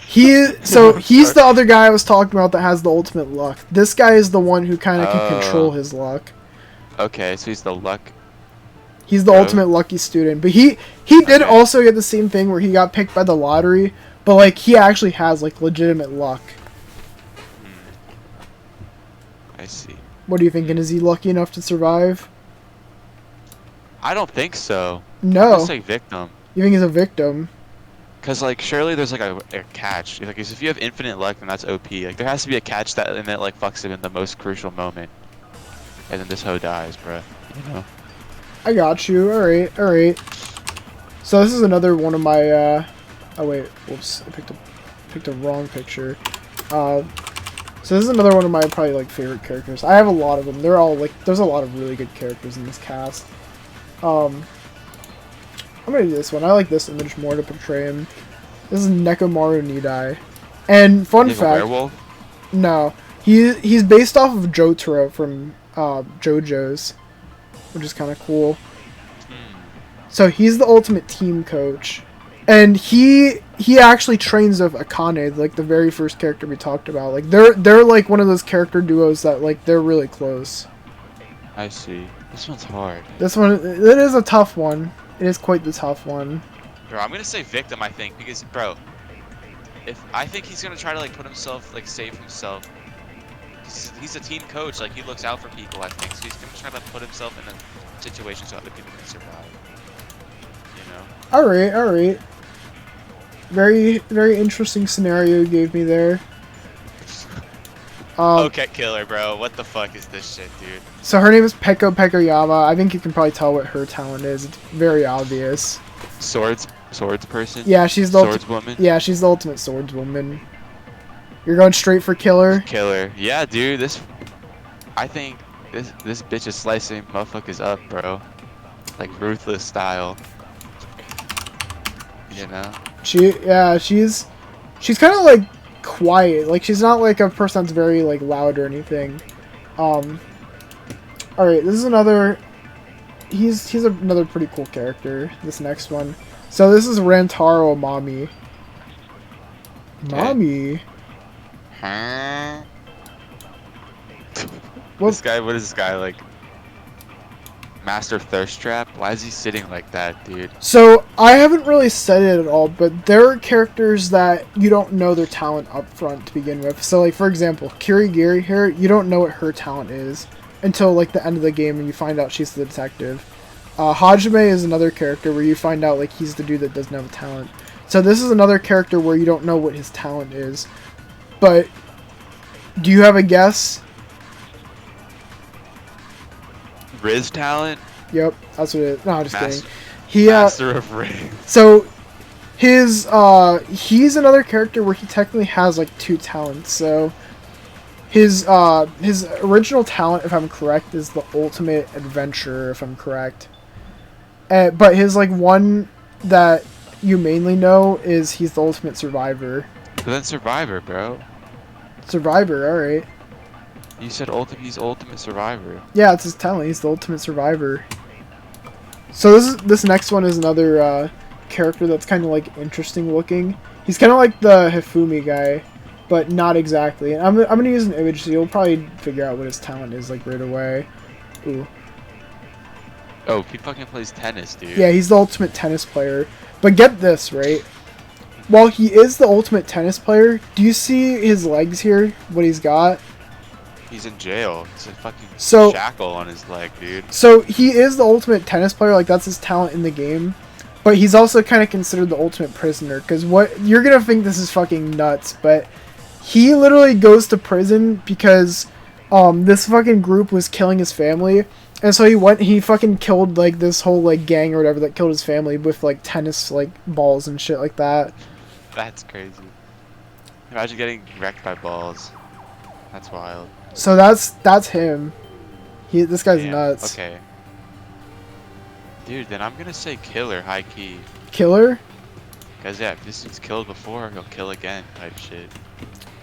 He's the other guy I was talking about that has the ultimate luck. This guy is the one who kind of can control his luck. Okay, so he's the luck. He's the ultimate lucky student. But he did also get the same thing where he got picked by the lottery, but like he actually has like legitimate luck. I see. What are you thinking? Is he lucky enough to survive? I don't think so. No. Let's say victim. You think he's a victim? Cause like surely there's like a catch. Like if you have infinite luck, then that's OP. Like there has to be a catch that like fucks him in the most crucial moment, and then this hoe dies, bruh. You know. I got you. Alright. So this is another one of my oh wait, whoops, I picked a wrong picture. So this is another one of my probably like favorite characters. I have a lot of them. They're all like there's a lot of really good characters in this cast. I'm gonna do this one. I like this image more to portray him. This is Nekomaru Nidai. And fun He's fact, a werewolf? no, he's based off of Jotaro from JoJo's, which is kind of cool. So he's the ultimate team coach, and he actually trains with Akane, like the very first character we talked about. Like they're like one of those character duos that like they're really close. I see. This one's hard. This one, it is a tough one. It is quite the tough one. Bro, I'm gonna say victim, I think, because bro, if I think he's gonna try to like put himself, like save himself. He's a team coach, like he looks out for people, I think. So he's gonna try to put himself in a situation so other people can survive. You know? Alright. Very interesting scenario you gave me there. Okay, killer, bro. What the fuck is this shit, dude? So her name is Peko Pekoyama. I think you can probably tell what her talent is. It's very obvious. Swords person? Yeah, she's the swordswoman? Yeah, she's the ultimate swordswoman. You're going straight for killer? Killer. Yeah, dude, I think this bitch is slicing motherfuckers up, bro. Like ruthless style. You know? She's kind of like quiet. Like she's not like a person that's very like loud or anything. Alright, this is another he's another pretty cool character, this next one. So this is Rantaro Mommy. Mommy? Huh? Well, This guy, what is this guy, like? Master Thirst Trap? Why is he sitting like that, dude? so I haven't really said it at all, but there are characters that you don't know their talent up front to begin with. So like, for example, Kirigiri here, you don't know what her talent is until like the end of the game when you find out she's the detective. Hajime is another character where you find out like he's the dude that doesn't have a talent. So this is another character where you don't know what his talent is. But do you have a guess? Riz talent? Yep, that's what it is. No, I'm just Master, kidding. Master of Riz. So his he's another character where he technically has like 2 talents. So his original talent, if I'm correct, is the ultimate adventurer, if I'm correct. But his like one that you mainly know is he's the ultimate survivor. But then Survivor, bro. Survivor, alright. You said he's ultimate survivor. Yeah, it's his talent. He's the ultimate survivor. So this next one is another character that's kind of like interesting looking. He's kind of like the Hifumi guy, but not exactly. And I'm gonna use an image so you'll probably figure out what his talent is like right away. Ooh. Oh, he fucking plays tennis, dude. Yeah, he's the ultimate tennis player. But get this, right? While he is the ultimate tennis player, do you see his legs here? What he's got? He's in jail. It's a fucking So- shackle on his leg, dude. So he is the ultimate tennis player, like that's his talent in the game. But he's also kind of considered the ultimate prisoner, because what you're gonna think this is fucking nuts, but he literally goes to prison because this fucking group was killing his family, and so he fucking killed like this whole like gang or whatever that killed his family with like tennis like balls and shit like that. That's crazy. Imagine getting wrecked by balls. That's wild. So that's him. This guy's Damn. nuts. Okay. Dude, then I'm gonna say killer, high key. Killer? Cause yeah, if this dude's killed before, he'll kill again, type shit.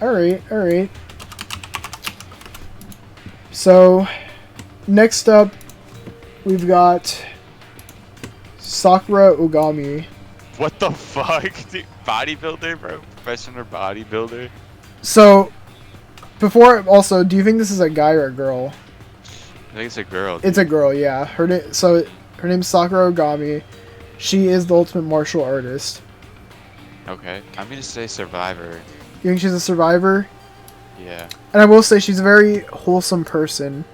Alright, alright. So, next up, we've got Sakura Ogami. What the fuck, dude? Bodybuilder, bro? Professional bodybuilder? So, also, do you think this is a guy or a girl? I think it's a girl. It's a girl, yeah. Her name's Sakura Ogami. She is the ultimate martial artist. Okay, I'm gonna say survivor. You think she's a survivor? Yeah, And I will say she's a very wholesome person.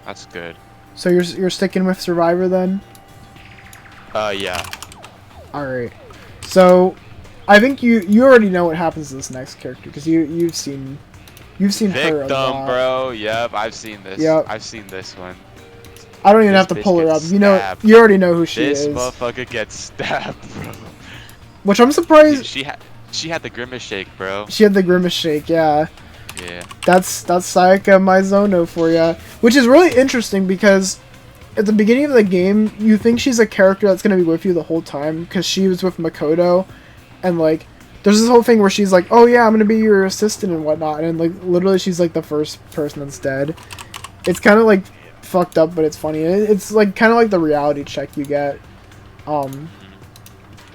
that's good. So you're sticking with survivor then? Yeah. Alright. So, I think you already know what happens to this next character, because you've seen her a Victim, lot. bro. Yep, I've seen this. Yep. I've seen this one. I don't even This have to bitch pull her up. gets You know, stabbed. you already know who she This is. motherfucker gets stabbed, bro. Which I'm surprised Dude, she had the grimace shake, bro. she had the grimace shake. Yeah, Yeah. that's Sayaka Mizono for ya. Which is really interesting because at the beginning of the game, you think she's a character that's gonna be with you the whole time because she was with Makoto, and like there's this whole thing where she's like, "Oh yeah, I'm gonna be your assistant and whatnot," and like literally she's like the first person that's dead. It's kind of like fucked up, but it's funny. It's like kind of like the reality check you get,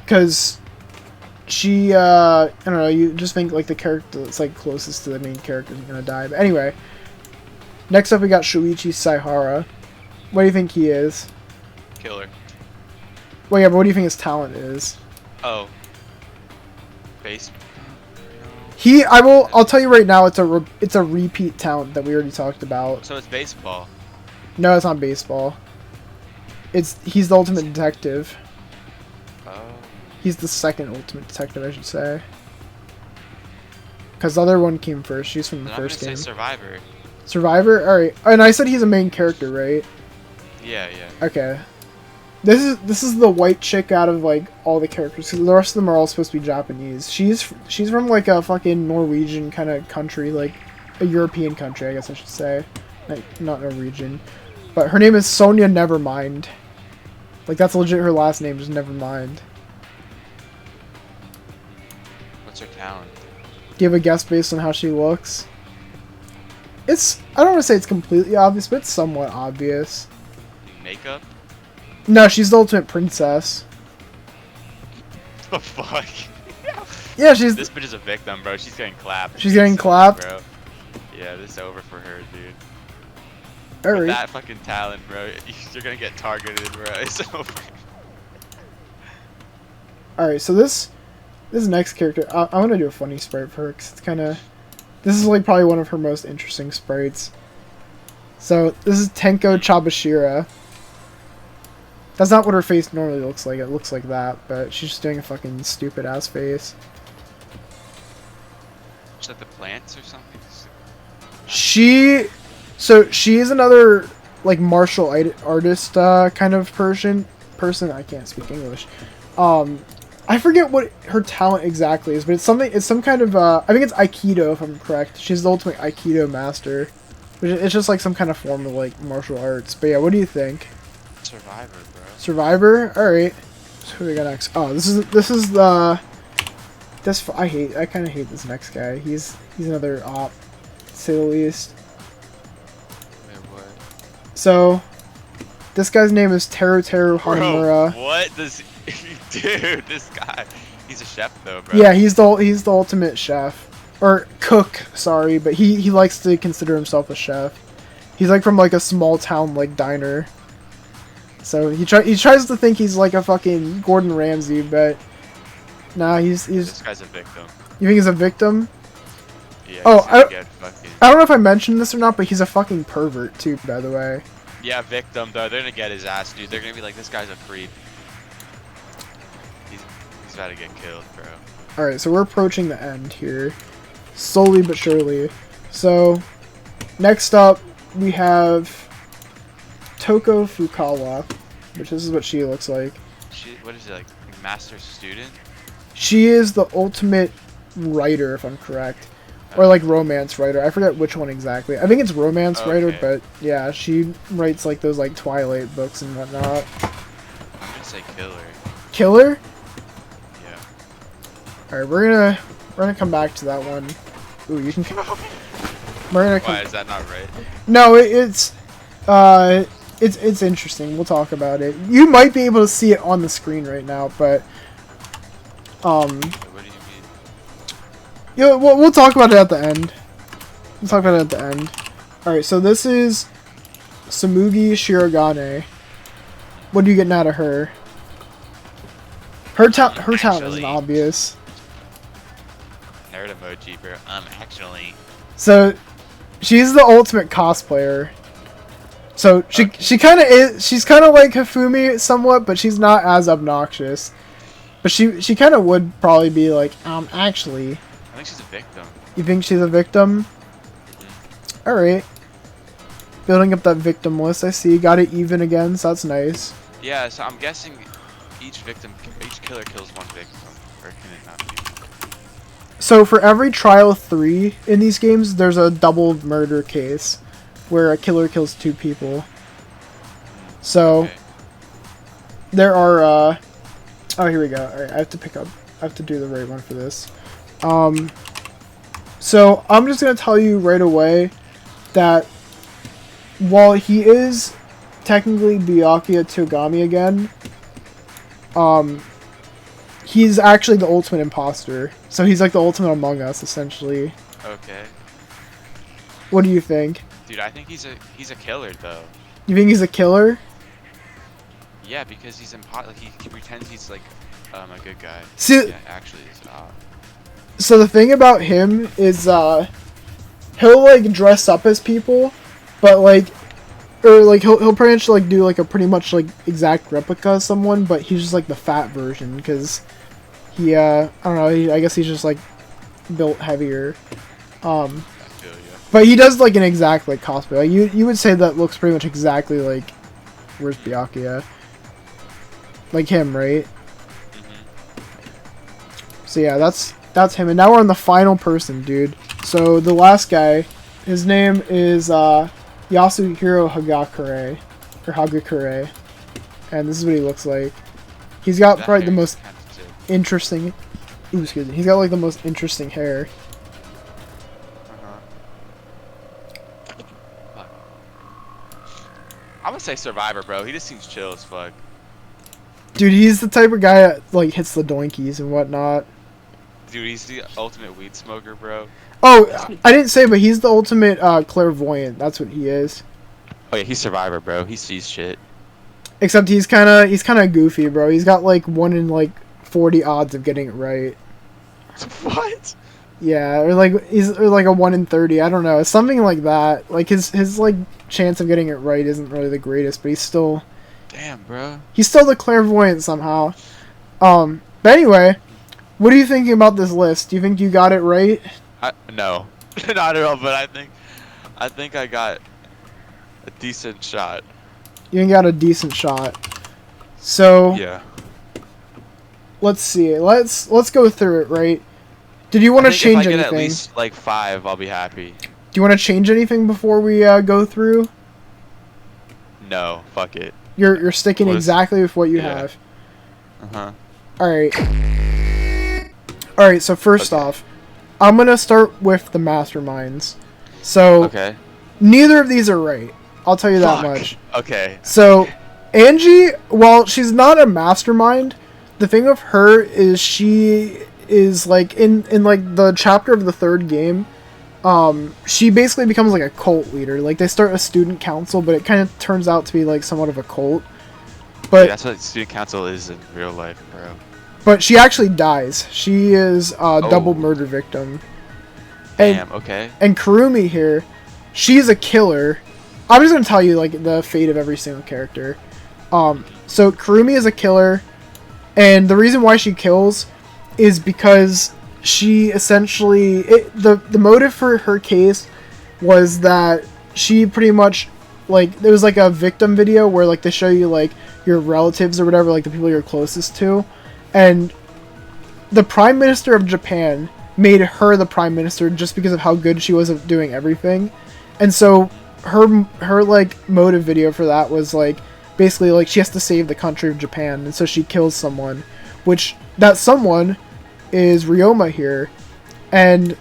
because she I don't know, you just think like the character that's like closest to the main character is gonna die. But anyway, next up we got Shuichi Saihara. What do you think he is? Killer. Well, yeah, but what do you think his talent is? Oh. Base. I'll tell you right now, it's a repeat talent that we already talked about. So it's baseball. No, it's not baseball. He's the ultimate detective. Oh. He's the second ultimate detective, I should say. Because the other one came first. She's from the Then I'm gonna first say game. survivor. Survivor? Alright. And I said he's a main character, right? Yeah, yeah. Okay. This is the white chick out of like all the characters, because the rest of them are all supposed to be Japanese. She's from like a fucking Norwegian kind of country, like a European country, I guess I should say. Like, not Norwegian. But her name is Sonia Nevermind. Like, that's legit her last name, just Nevermind. What's her talent? Do you have a guess based on how she looks? I don't want to say it's completely obvious, but it's somewhat obvious. Makeup? No, she's the ultimate princess. The fuck? Yeah, she's This bitch is a victim, bro. She's getting clapped. She's getting clapped? bro. Yeah, this is over for her, dude. all With right. that fucking talent, bro, you're gonna get targeted, bro. It's over. All right, so this next character, I'm gonna do a funny sprite for her because it's kind of, this is like probably one of her most interesting sprites. So this is Tenko Chabashira. That's not what her face normally looks like. It looks like that, but she's just doing a fucking stupid ass face. Is that the plants or something? She is another like martial artist kind of person. I can't speak English. I forget what her talent exactly is, but it's something. It's some kind of. I think it's Aikido, if I'm correct. She's the ultimate Aikido master. It's just like some kind of form of like martial arts. But yeah, what do you think? Survivor, bro. Survivor. All right. So who do we got next? Oh, this is the. I kind of hate this next guy. He's another op, to say the least. Wait, what? So, this guy's name is Teru Hanamura. Bro, what does... Dude, this guy... He's a chef, though, bro. Yeah, he's the ultimate chef. Or cook, sorry, but he likes to consider himself a chef. He's like from like a small town like diner. So he tries to think he's like a fucking Gordon Ramsay, but nah, he's This guy's a victim. You think he's a victim? Yeah, Oh, he's gonna get fucking... I don't know if I mentioned this or not, but he's a fucking pervert too, by the way. Yeah, victim, though. They're gonna get his ass, dude. They're gonna be like, this guy's a creep. He's about to get killed, bro. Alright, so we're approaching the end here. Slowly but surely. So, next up, we have Toko Fukawa, which this is what she looks like. What is it, like, master student? She is the ultimate writer, if I'm correct. Or like romance writer. I forget which one exactly. I think it's romance writer, but yeah, she writes like those like Twilight books and whatnot. I'm gonna say killer. Killer? Yeah. Alright, we're gonna come back to that one. Ooh, you can we're gonna come... Why, is that not right? No, it's interesting. We'll talk about it. You might be able to see it on the screen right now, but What do you mean? yeah, we'll talk about it at the end. We'll talk about it at the end. Alright, so this is Samugi Shirogane. What are you getting out of her? Her talent isn't obvious. Nerd emoji, bro. Actually... So, she's the ultimate cosplayer. So, she kind of is... She's kind of like Hifumi somewhat, but she's not as obnoxious. But she kind of would probably be like, actually... I think she's a victim. You think she's a victim? Mm-hmm. Alright. Building up that victim list, I see. Got it even again, so that's nice. Yeah, so I'm guessing each killer kills one victim. Or can it not be? So for every trial 3 in these games, there's a double murder case. Where a killer kills 2 people. So, Okay. there are, oh, here we go. Alright, I have to do the right one for this. So I'm just gonna tell you right away that while he is technically Byakuya Togami again, he's actually the ultimate imposter. So he's like the ultimate Among Us, essentially. Okay. What do you think? Dude, I think he's a killer though. You think he's a killer? Yeah, because he's he pretends he's like a good guy. See, Yeah, actually is. so the thing about him is he'll like dress up as people, but like, or like he'll pretty much like do like a pretty much like exact replica of someone, but he's just like the fat version because he I don't know, I guess he's just like built heavier. I feel you. But he does like an exact like cosplay. Like, you would say that looks pretty much exactly like where's Byakuya? Like him, right? Mm-hmm. So yeah, that's him. And now we're on the final person, dude. So the last guy, his name is Yasuhiro Hagakure, or Hagakure, and this is what he looks like. He's got probably the most interesting. Ooh, excuse me. He's got like the most interesting hair. I'm gonna say Survivor, bro. He just seems chill as fuck. Dude, he's the type of guy that like hits the doinkies and whatnot. Dude, he's the ultimate weed smoker, bro. Oh, I didn't say, but he's the ultimate clairvoyant. That's what he is. Oh yeah, he's Survivor, bro. He sees shit. Except he's kind of goofy, bro. He's got like 1 in like 40 odds of getting it right. What? Yeah, or like a 1 in 30. I don't know, something like that. Like his like chance of getting it right isn't really the greatest, but he's still. Damn, bro. He's still the clairvoyant somehow. But anyway, what are you thinking about this list? Do you think you got it right? No, not at all. But I think I got a decent shot. You got a decent shot. So Yeah. let's see. Let's go through it. Right? Did you want to change if I anything? get at least like 5, I'll be happy. Do you want to change anything before we go through? No, fuck it. You're sticking exactly with what you have. Uh-huh. All right. So first off, I'm gonna start with the masterminds. So Okay. neither of these are right. I'll tell you that Fuck. much. Okay. So Angie, while she's not a mastermind, the thing of her is she is like in like the chapter of the 3rd game. She basically becomes like a cult leader. Like they start a student council, but it kind of turns out to be like somewhat of a cult. But Yeah, that's what student council is in real life, bro. But she actually dies. She is a double murder victim. Damn. Okay. And Kurumi here, she's a killer. I'm just gonna tell you like the fate of every single character. So Kurumi is a killer, and the reason why she kills is because she essentially the motive for her case was that she pretty much like there was like a victim video where like they show you like your relatives or whatever, like the people you're closest to, and the Prime Minister of Japan made her the Prime Minister just because of how good she was at doing everything. And so her like motive video for that was like basically like she has to save the country of Japan, and so she kills someone, which that someone is Ryoma here. And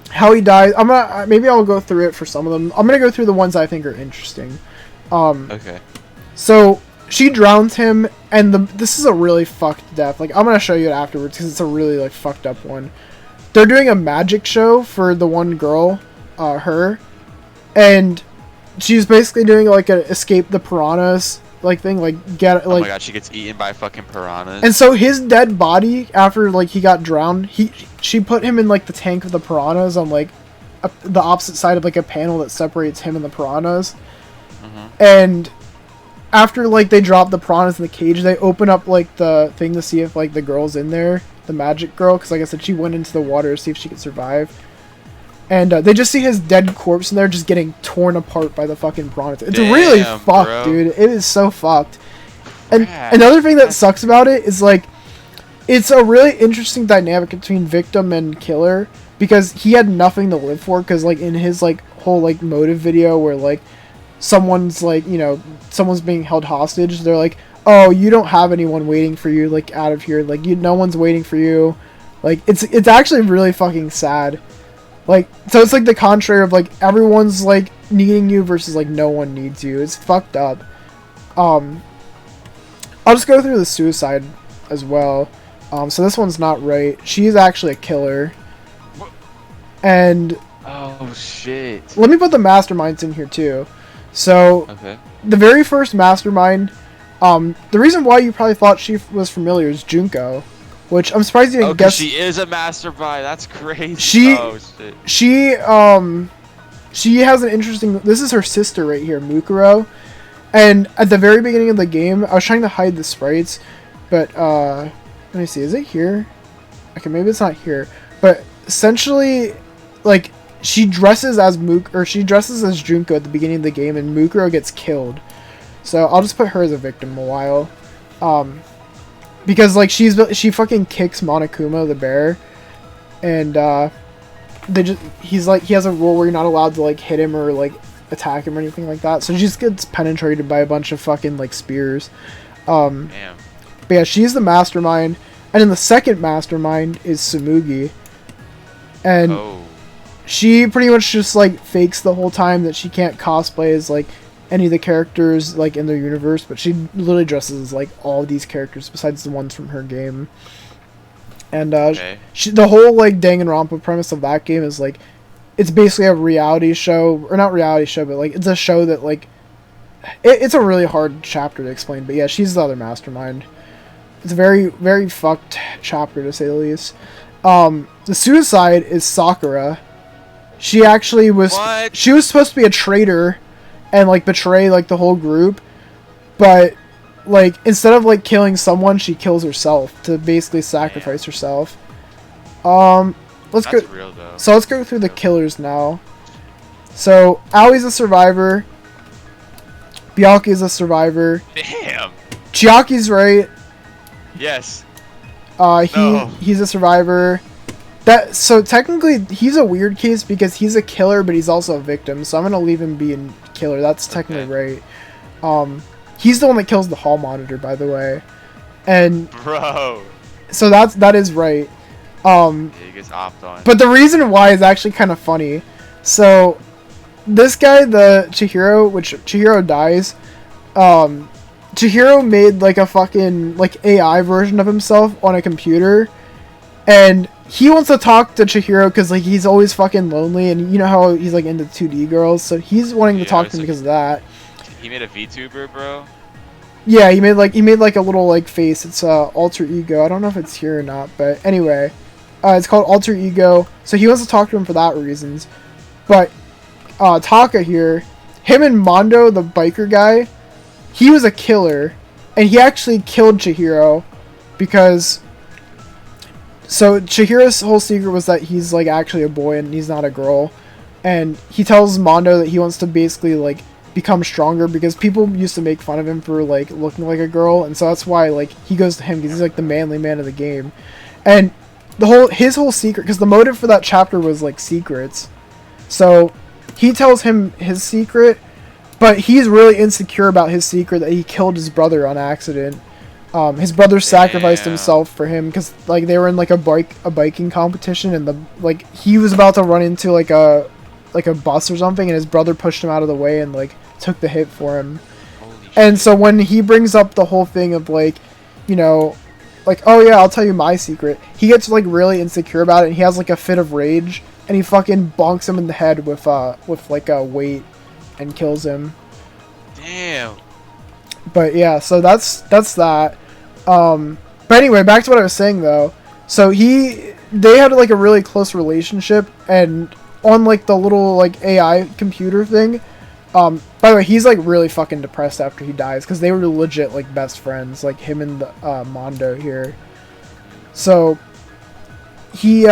how he dies, maybe I'll go through it for some of them. I'm gonna go through the ones I think are interesting. Okay. So she drowns him, and this is a really fucked death. Like I'm gonna show you it afterwards because it's a really like fucked up one. They're doing a magic show for the one girl, her, and she's basically doing like a escape the piranhas like thing, like get like. Oh my god, she gets eaten by fucking piranhas. And so his dead body, after like he got drowned, she put him in like the tank of the piranhas on like the opposite side of like a panel that separates him and the piranhas. And after like they drop the piranhas in the cage, they open up like the thing to see if like the girl's in there, the magic girl, because like I said, she went into the water to see if she could survive. And they just see his dead corpse in there just getting torn apart by the fucking piranhas. It's really fucked, bro. dude. It is so fucked. And Crap. another thing that sucks about it is like it's a really interesting dynamic between victim and killer, because he had nothing to live for, because like in his like whole like motive video where like someone's like, you know, someone's being held hostage, they're like, oh, you don't have anyone waiting for you like out of here, like no one's waiting for you. Like it's actually really fucking sad. Like, so it's like the contrary of like everyone's like needing you versus like no one needs you. It's fucked up. I'll just go through the suicide as well. So this one's not right. She's actually a killer. And Oh shit. let me put the masterminds in here too. So Okay. the very first mastermind, the reason why you probably thought she was familiar is Junko, which I'm surprised you didn't guess. She is a mastermind. That's crazy. She- Oh shit. She has an interesting. This is her sister right here, Mukuro. And at the very beginning of the game, I was trying to hide the sprites, but let me see. Is it here? Okay, maybe it's not here. But essentially, like she dresses as she dresses as Junko at the beginning of the game, and Mukuro gets killed. So I'll just put her as a victim a while, because like she fucking kicks Monokuma the bear, and he has a rule where you're not allowed to like hit him or like attack him or anything like that. So she just gets penetrated by a bunch of fucking like spears. Damn. But yeah, she's the mastermind, and then the second mastermind is Sumugi, and Oh. she pretty much just like fakes the whole time that she can't cosplay as like any of the characters like in their universe, but she literally dresses as like all these characters besides the ones from her game. And Okay. the whole like Danganronpa premise of that game is like it's basically a reality show, or not reality show, but like it's a show that like it's a really hard chapter to explain. But yeah, she's the other mastermind. It's a very, very fucked chapter to say the least. The suicide is Sakura. She actually was. What? She was supposed to be a traitor, and like betray like the whole group, but like instead of like killing someone, she kills herself to basically sacrifice herself. Let's That's go. real though. So let's go through the killers now. So Aoi's a survivor. Byaku's a survivor. Damn. Chiaki's right. Yes. He he's a survivor. So technically he's a weird case because he's a killer, but he's also a victim. So I'm gonna leave him being killer. That's technically right. He's the one that kills the hall monitor, by the way, and Bro. so that is right. Yeah, he gets opt on. But the reason why is actually kind of funny. So this guy, the Chihiro, which Chihiro dies. Chihiro made like a fucking like AI version of himself on a computer, and he wants to talk to Chihiro because like he's always fucking lonely, and you know how he's like into 2D girls, so he's wanting to talk to him because of that. He made a VTuber, bro. Yeah, he made like a little like face. It's alter ego. I don't know if it's here or not, but anyway, it's called alter ego. So he wants to talk to him for that reasons. But Taka here, him and Mondo, the biker guy, he was a killer, and he actually killed Chihiro because. So Chihiro's whole secret was that he's like actually a boy and he's not a girl, and he tells Mondo that he wants to basically like become stronger because people used to make fun of him for like looking like a girl, and so that's why like he goes to him because he's like the manly man of the game. And his whole secret, because the motive for that chapter was like secrets, so he tells him his secret, but he's really insecure about his secret that he killed his brother on accident. His brother sacrificed himself for him because like they were in like a biking competition, and he was about to run into like a bus or something, and his brother pushed him out of the way and like took the hit for him. And so when he brings up the whole thing of like, you know, like, oh yeah, I'll tell you my secret, he gets like really insecure about it, and he has like a fit of rage, and he fucking bonks him in the head with like a weight and kills him. Damn. But yeah, so that's that. But anyway, back to what I was saying though. So they had like a really close relationship, and on like the little like AI computer thing. By the way, he's like really fucking depressed after he dies because they were legit like best friends, like him and the Mondo here. So he's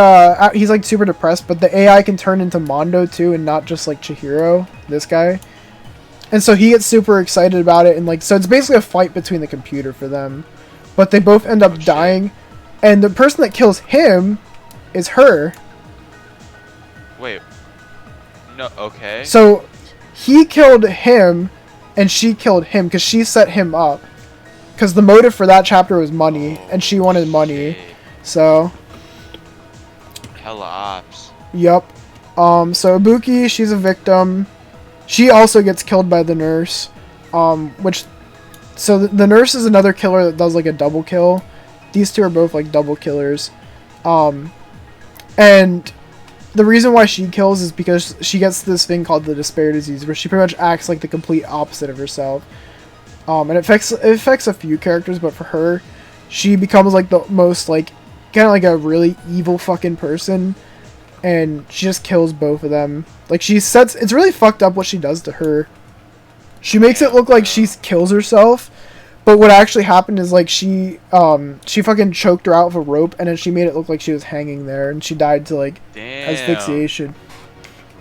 like super depressed, but the AI can turn into Mondo too, and not just like Chihiro, this guy. And so he gets super excited about it, and like so it's basically a fight between the computer for them, but they both end up dying, and the person that kills him is her. Wait. No. Okay. So he killed him, and she killed him because she set him up. Because the motive for that chapter was money, and she wanted money. Shit. So. Hella ops. Yup. So Ibuki, she's a victim. She also gets killed by the nurse. So the nurse is another killer that does like a double kill. These two are both like double killers. And the reason why she kills is because she gets this thing called the despair disease, where she pretty much acts like the complete opposite of herself. And it affects a few characters, but for her, she becomes like the most like kind of like a really evil fucking person, and she just kills both of them. Like it's really fucked up what she does to her. She makes it look like she kills herself, but what actually happened is like she fucking choked her out with a rope, and then she made it look like she was hanging there, and she died to like asphyxiation.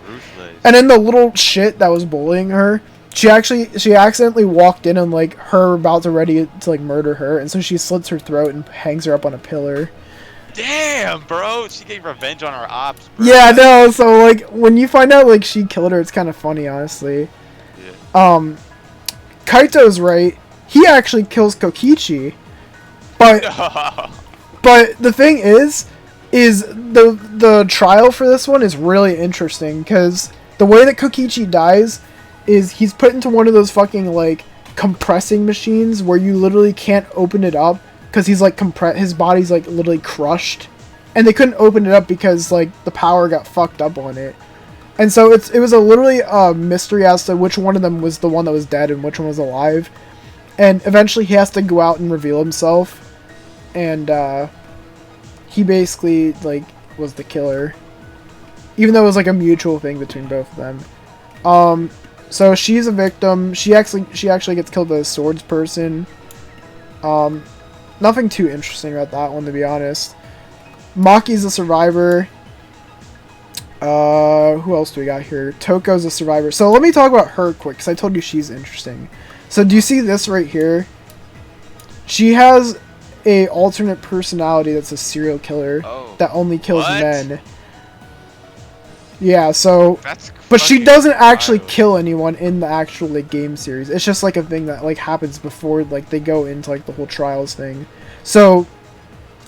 Ruthless. And then the little shit that was bullying her, she accidentally walked in on like her about to ready to like murder her, and so she slits her throat and hangs her up on a pillar. Damn, bro. She gave revenge on our ops, bro. Yeah, no. So like when you find out like she killed her, it's kind of funny, honestly. Yeah. Kaito's right. He actually kills Kokichi, but the thing is the trial for this one is really interesting because the way that Kokichi dies is he's put into one of those fucking like compressing machines where you literally can't open it up because he's like his body's like literally crushed, and they couldn't open it up because like the power got fucked up on it. And so it was literally a mystery as to which one of them was the one that was dead and which one was alive. And eventually he has to go out and reveal himself. And he basically like was the killer. Even though it was like a mutual thing between both of them. So she's a victim. She actually gets killed by a swords person. Nothing too interesting about that one, to be honest. Maki's a survivor. Who else do we got here? Toko's a survivor. So let me talk about her quick, because I told you she's interesting. So do you see this right here? She has a alternate personality that's a serial killer that only kills men. Yeah, so... But she doesn't actually kill anyone in the actual like game series. It's just like a thing that like happens before like they go into like the whole trials thing. So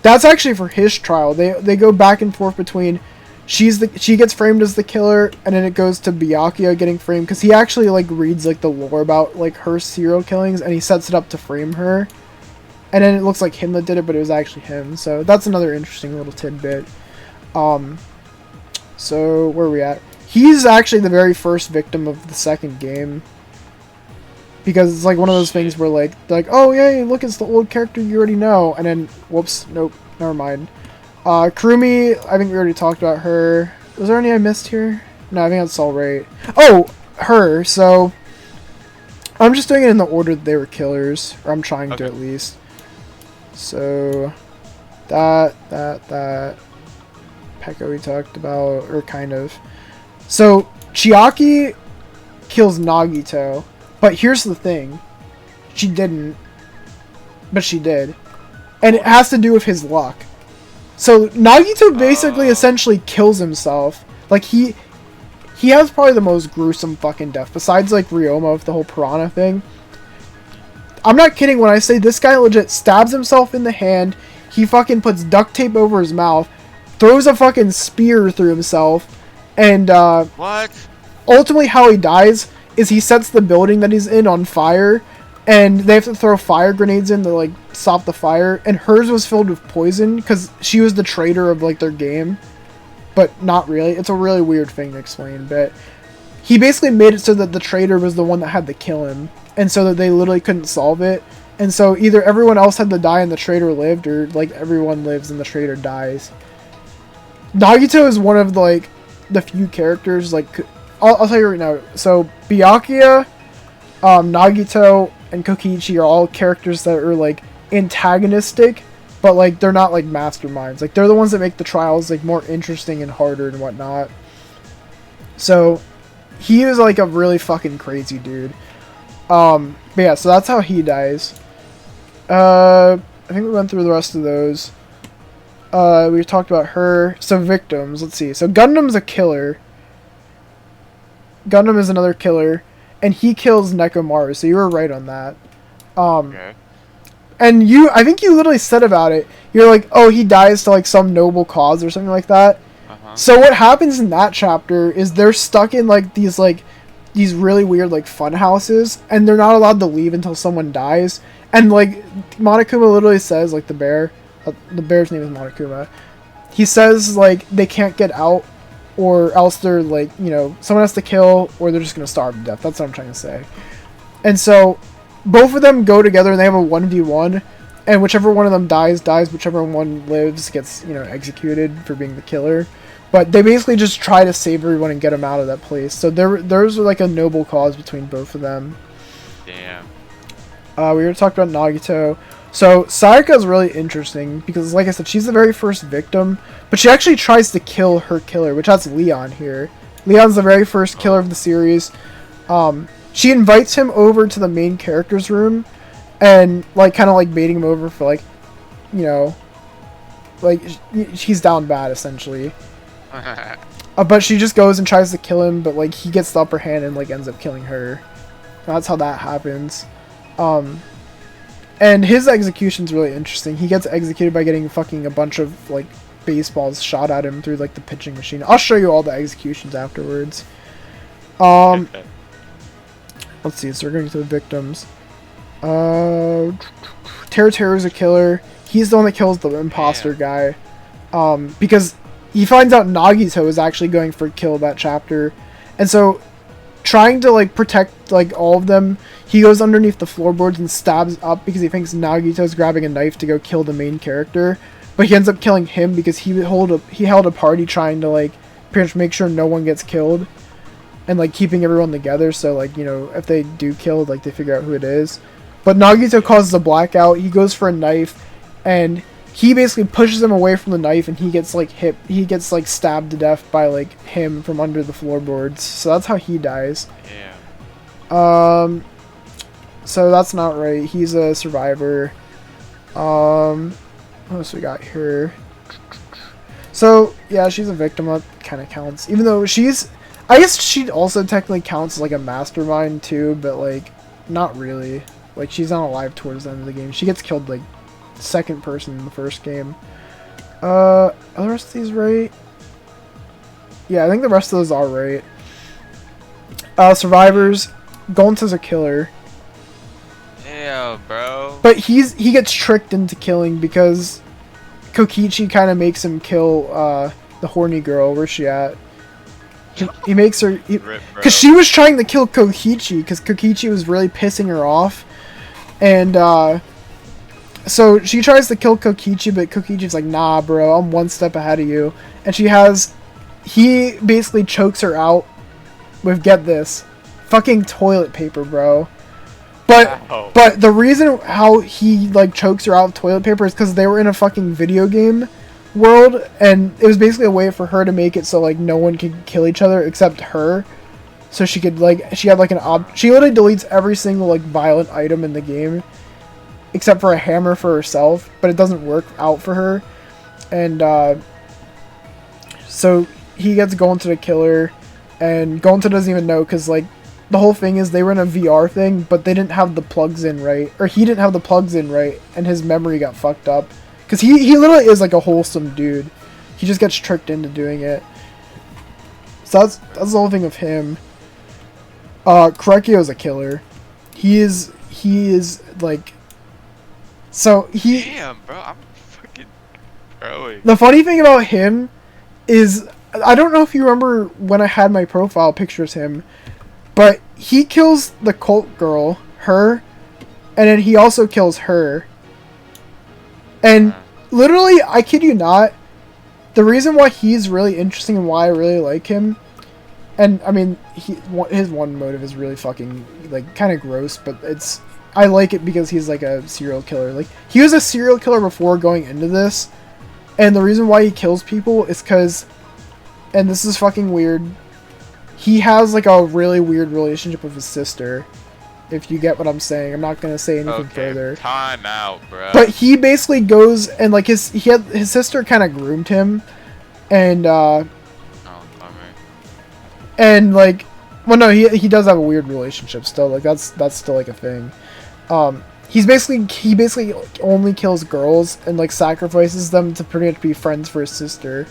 that's actually for his trial. They go back and forth between she gets framed as the killer, and then it goes to Byakuya getting framed because he actually like reads like the lore about like her serial killings, and he sets it up to frame her. And then it looks like him that did it, but it was actually him. So that's another interesting little tidbit. So where are we at? He's actually the very first victim of the second game. Because it's like one of those things where like, oh yeah, look, it's the old character you already know. And then, whoops, nope, never mind. Kurumi, I think we already talked about her. Was there any I missed here? No, I think that's all right. Oh, her, so... I'm just doing it in the order that they were killers. Or I'm trying to at least. So... That... Pekka we talked about, or kind of. So, Chiaki kills Nagito. But here's the thing. She didn't. But she did. And it has to do with his luck. So, Nagito basically essentially kills himself. Like, he has probably the most gruesome fucking death. Besides, like, Ryoma with the whole piranha thing. I'm not kidding when I say this guy legit stabs himself in the hand. He fucking puts duct tape over his mouth. Throws a fucking spear through himself. And, What? Ultimately how he dies is he sets the building that he's in on fire. And they have to throw fire grenades in to, like, stop the fire. And hers was filled with poison because she was the traitor of, like, their game. But not really. It's a really weird thing to explain. But he basically made it so that the traitor was the one that had to kill him. And so that they literally couldn't solve it. And so either everyone else had to die and the traitor lived, or, like, everyone lives and the traitor dies. Nagito is one of, like, the few characters, like... I'll tell you right now. So, Byakuya, Nagito, and Kokichi are all characters that are, like, antagonistic, but, like, they're not, like, masterminds. Like, they're the ones that make the trials, like, more interesting and harder and whatnot. So, he is, like, a really fucking crazy dude. But yeah, so that's how he dies. I think we went through the rest of those. We talked about her. So, victims, let's see. So, Gundam's a killer. Gundam is another killer, and he kills Nekomaru, so you were right on that. Okay. And I think you literally said about it, you're like, oh, he dies to, like, some noble cause or something like that. So what happens in that chapter is they're stuck in, like, these really weird, like, fun houses, and they're not allowed to leave until someone dies. And, like, Monokuma literally says, like, the bear's name is Monokuma, he says, like, they can't get out, or else they're, like, you know, someone has to kill, or they're just gonna starve to death. That's what I'm trying to say. And so, both of them go together, and they have a 1v1, and whichever one of them dies, whichever one lives gets, you know, executed for being the killer. But they basically just try to save everyone and get them out of that place. So there's like a noble cause between both of them. Damn. We already talked about Nagito. So Sayaka is really interesting because, like I said, she's the very first victim, but she actually tries to kill her killer, which that's Leon here. Leon's the very first killer of the series. She invites him over to the main character's room, and like kind of like baiting him over for, like, you know, like he's down bad essentially. But she just goes and tries to kill him, but like he gets the upper hand and like ends up killing her. That's how that happens. And his execution's really interesting. He gets executed by getting fucking a bunch of, like, baseballs shot at him through, like, the pitching machine. I'll show you all the executions afterwards. let's see, so we're going through the victims. Teru is a killer. He's the one that kills the imposter guy. Because he finds out Nagito is actually going for kill that chapter. And so, trying to, like, protect, like, all of them, he goes underneath the floorboards and stabs up because he thinks Nagito's grabbing a knife to go kill the main character. But he ends up killing him because he held a party trying to, like, pretty much make sure no one gets killed. And, like, keeping everyone together so, like, you know, if they do kill, like, they figure out who it is. But Nagito causes a blackout. He goes for a knife, and he basically pushes him away from the knife, and he gets, like, stabbed to death by, like, him from under the floorboards. So that's how he dies. Yeah. So that's not right. He's a survivor. What else we got here? So, yeah, she's a victim. That kind of counts. Even though I guess she also technically counts as, like, a mastermind, too, but, like, not really. Like, she's not alive towards the end of the game. She gets killed, like, second person in the first game. Are the rest of these right? Yeah, I think the rest of those are right. Survivors. Gonta's a killer. Yeah, bro. But he gets tricked into killing because Kokichi kind of makes him kill the horny girl. Where's she at? He makes her... Because she was trying to kill Kokichi because Kokichi was really pissing her off. And so she tries to kill Kokichi, but Kokichi's like, nah, bro, I'm one step ahead of you. And he basically chokes her out with, get this, fucking toilet paper, bro. But the reason how he, like, chokes her out with toilet paper is because they were in a fucking video game world, and it was basically a way for her to make it so, like, no one could kill each other except her. So she could, like, she had, like, she literally deletes every single, like, violent item in the game except for a hammer for herself, but it doesn't work out for her. And so he gets Gonta to kill her, and Gonta doesn't even know because, like, the whole thing is they were in a VR thing, but they didn't have the plugs in right, or he didn't have the plugs in right, and his memory got fucked up. Because he literally is, like, a wholesome dude. He just gets tricked into doing it. So that's the whole thing of him. Korekio's a killer. He is, like... So, Damn, bro, I'm fucking growing. The funny thing about him is... I don't know if you remember when I had my profile pictures him, but he kills the cult girl, her, and then he also kills her. And literally, I kid you not, the reason why he's really interesting and why I really like him, and I mean, his one motive is really fucking, like, kind of gross, but I like it because he's like a serial killer. Like, he was a serial killer before going into this, and the reason why he kills people is because, and this is fucking weird, he has, like, a really weird relationship with his sister. If you get what I'm saying. I'm not gonna say anything further. Time out, bro. But he basically goes and, like, his sister kind of groomed him, and and, like, well, no, he does have a weird relationship still. Like, that's still, like, a thing. He basically only kills girls and, like, sacrifices them to pretty much be friends for his sister.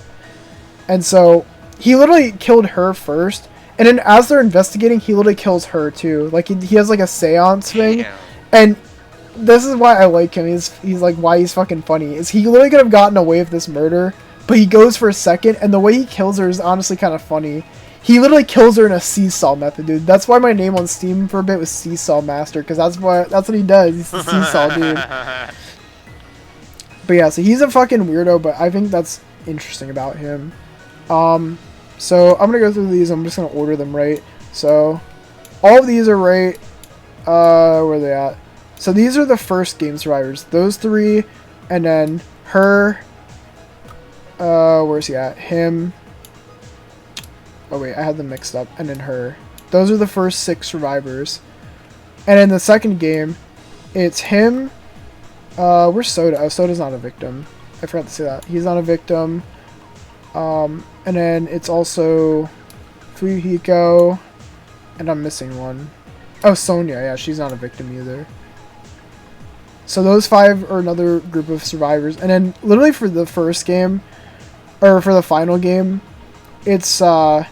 And so he literally killed her first. And then as they're investigating, he literally kills her too. Like, he has, like, a seance thing. Damn. And this is why I like him. He's like, why he's fucking funny. Is he literally could have gotten away with this murder, but he goes for a second, and the way he kills her is honestly kind of funny. He literally kills her in a seesaw method, dude. That's why my name on Steam for a bit was Seesaw Master, because that's what he does. He's the seesaw dude. But yeah, so he's a fucking weirdo, but I think that's interesting about him. So, I'm gonna go through these, I'm just gonna order them right. So, all of these are right. Where are they at? So, these are the first game survivors. Those three, and then her. Where's he at? Him. Oh, wait, I had them mixed up. And then her. Those are the first 6 survivors. And in the second game, it's him. Where's Soda? Oh, Soda's not a victim. I forgot to say that. He's not a victim. And then it's also Fuyuhiko, and I'm missing one. Oh, Sonia, yeah, she's not a victim either. So those 5 are another group of survivors. And then literally for the first game, or for the final game, it's, so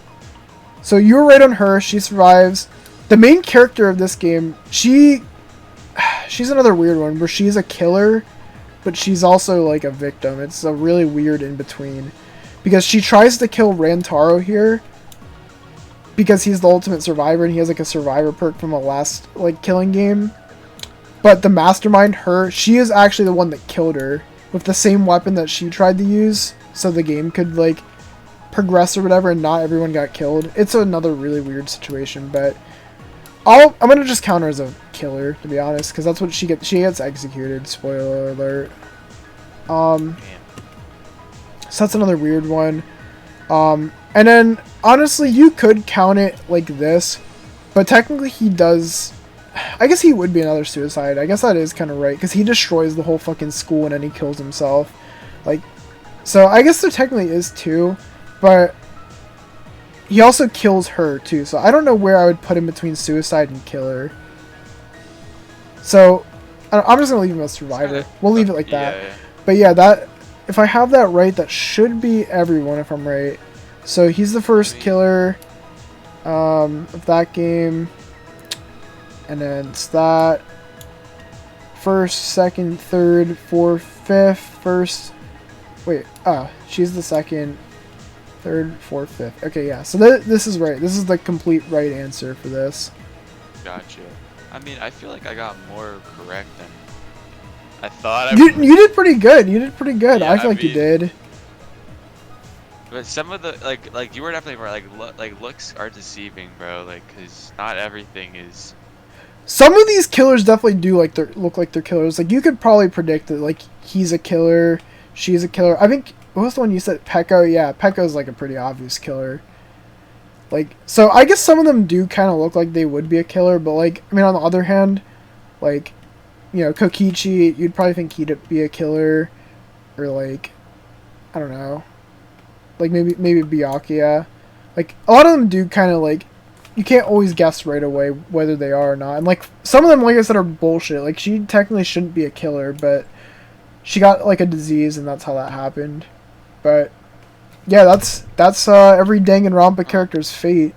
you're right on her, she survives. the main character of this game, she's another weird one where she's a killer, but she's also like a victim. It's a really weird in between, because she tries to kill Rantaro here because he's the ultimate survivor and he has like a survivor perk from a last like killing game. But the mastermind, she is actually the one that killed her with the same weapon that she tried to use, so the game could like progress or whatever, and not everyone got killed. It's another really weird situation, but I'm gonna just count her as a killer, to be honest, because that's what she gets. She gets executed. Spoiler alert. So that's another weird one. And then honestly, you could count it like this, but technically he does. I guess he would be another suicide. I guess that is kind of right, because he destroys the whole fucking school and then he kills himself. Like, so I guess there technically is two, but he also kills her too. So I don't know where I would put him between suicide and killer. So I'm just gonna leave him as survivor. We'll leave it like that. Yeah. But yeah, that if I have that right, that should be everyone if I'm right. So he's the first killer of that game. And then it's that. First, second, third, fourth, fifth, first. Wait, she's the second, third, fourth, fifth. Okay, yeah. So this is right. This is the complete right answer for this. Gotcha. I mean, I feel like I got more correct than I thought. You did pretty good. You did pretty good. Yeah, I feel like you did. But some of the like you were definitely right. Like looks are deceiving, bro. Like, cause not everything is. Some of these killers definitely do look like they're killers. Like, you could probably predict that like he's a killer, she's a killer. I think what was the one you said? Pekko. Yeah, Pekko's like a pretty obvious killer. Like, so I guess some of them do kind of look like they would be a killer, but like, I mean, on the other hand, like, you know, Kokichi, you'd probably think he'd be a killer, or like, I don't know, like maybe Byakuya. Like, a lot of them do kind of like, you can't always guess right away whether they are or not. And like, some of them, like I said, are bullshit. Like, she technically shouldn't be a killer, but she got like a disease and that's how that happened. But yeah, that's every Danganronpa character's fate.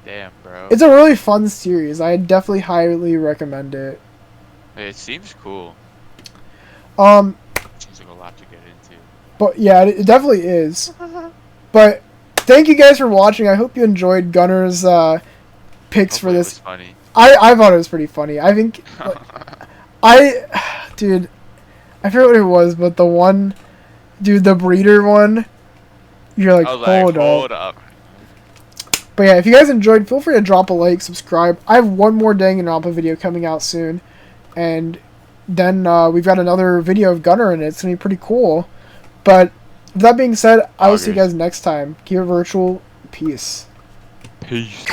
Damn, bro. It's a really fun series. I definitely highly recommend it. It seems cool. Seems like a lot to get into. But yeah, it definitely is. But thank you guys for watching. I hope you enjoyed Gunnar's picks for this. It was funny. I thought it was pretty funny. I think dude, I forget what it was, but the one, dude, the breeder one, you're like, hold up. But yeah, if you guys enjoyed, feel free to drop a like, subscribe. I have one more Danganronpa video coming out soon, and then we've got another video of Gunnar in it. It's gonna be pretty cool. But with that being said, I will see you guys next time. Keep it virtual. Peace. Peace.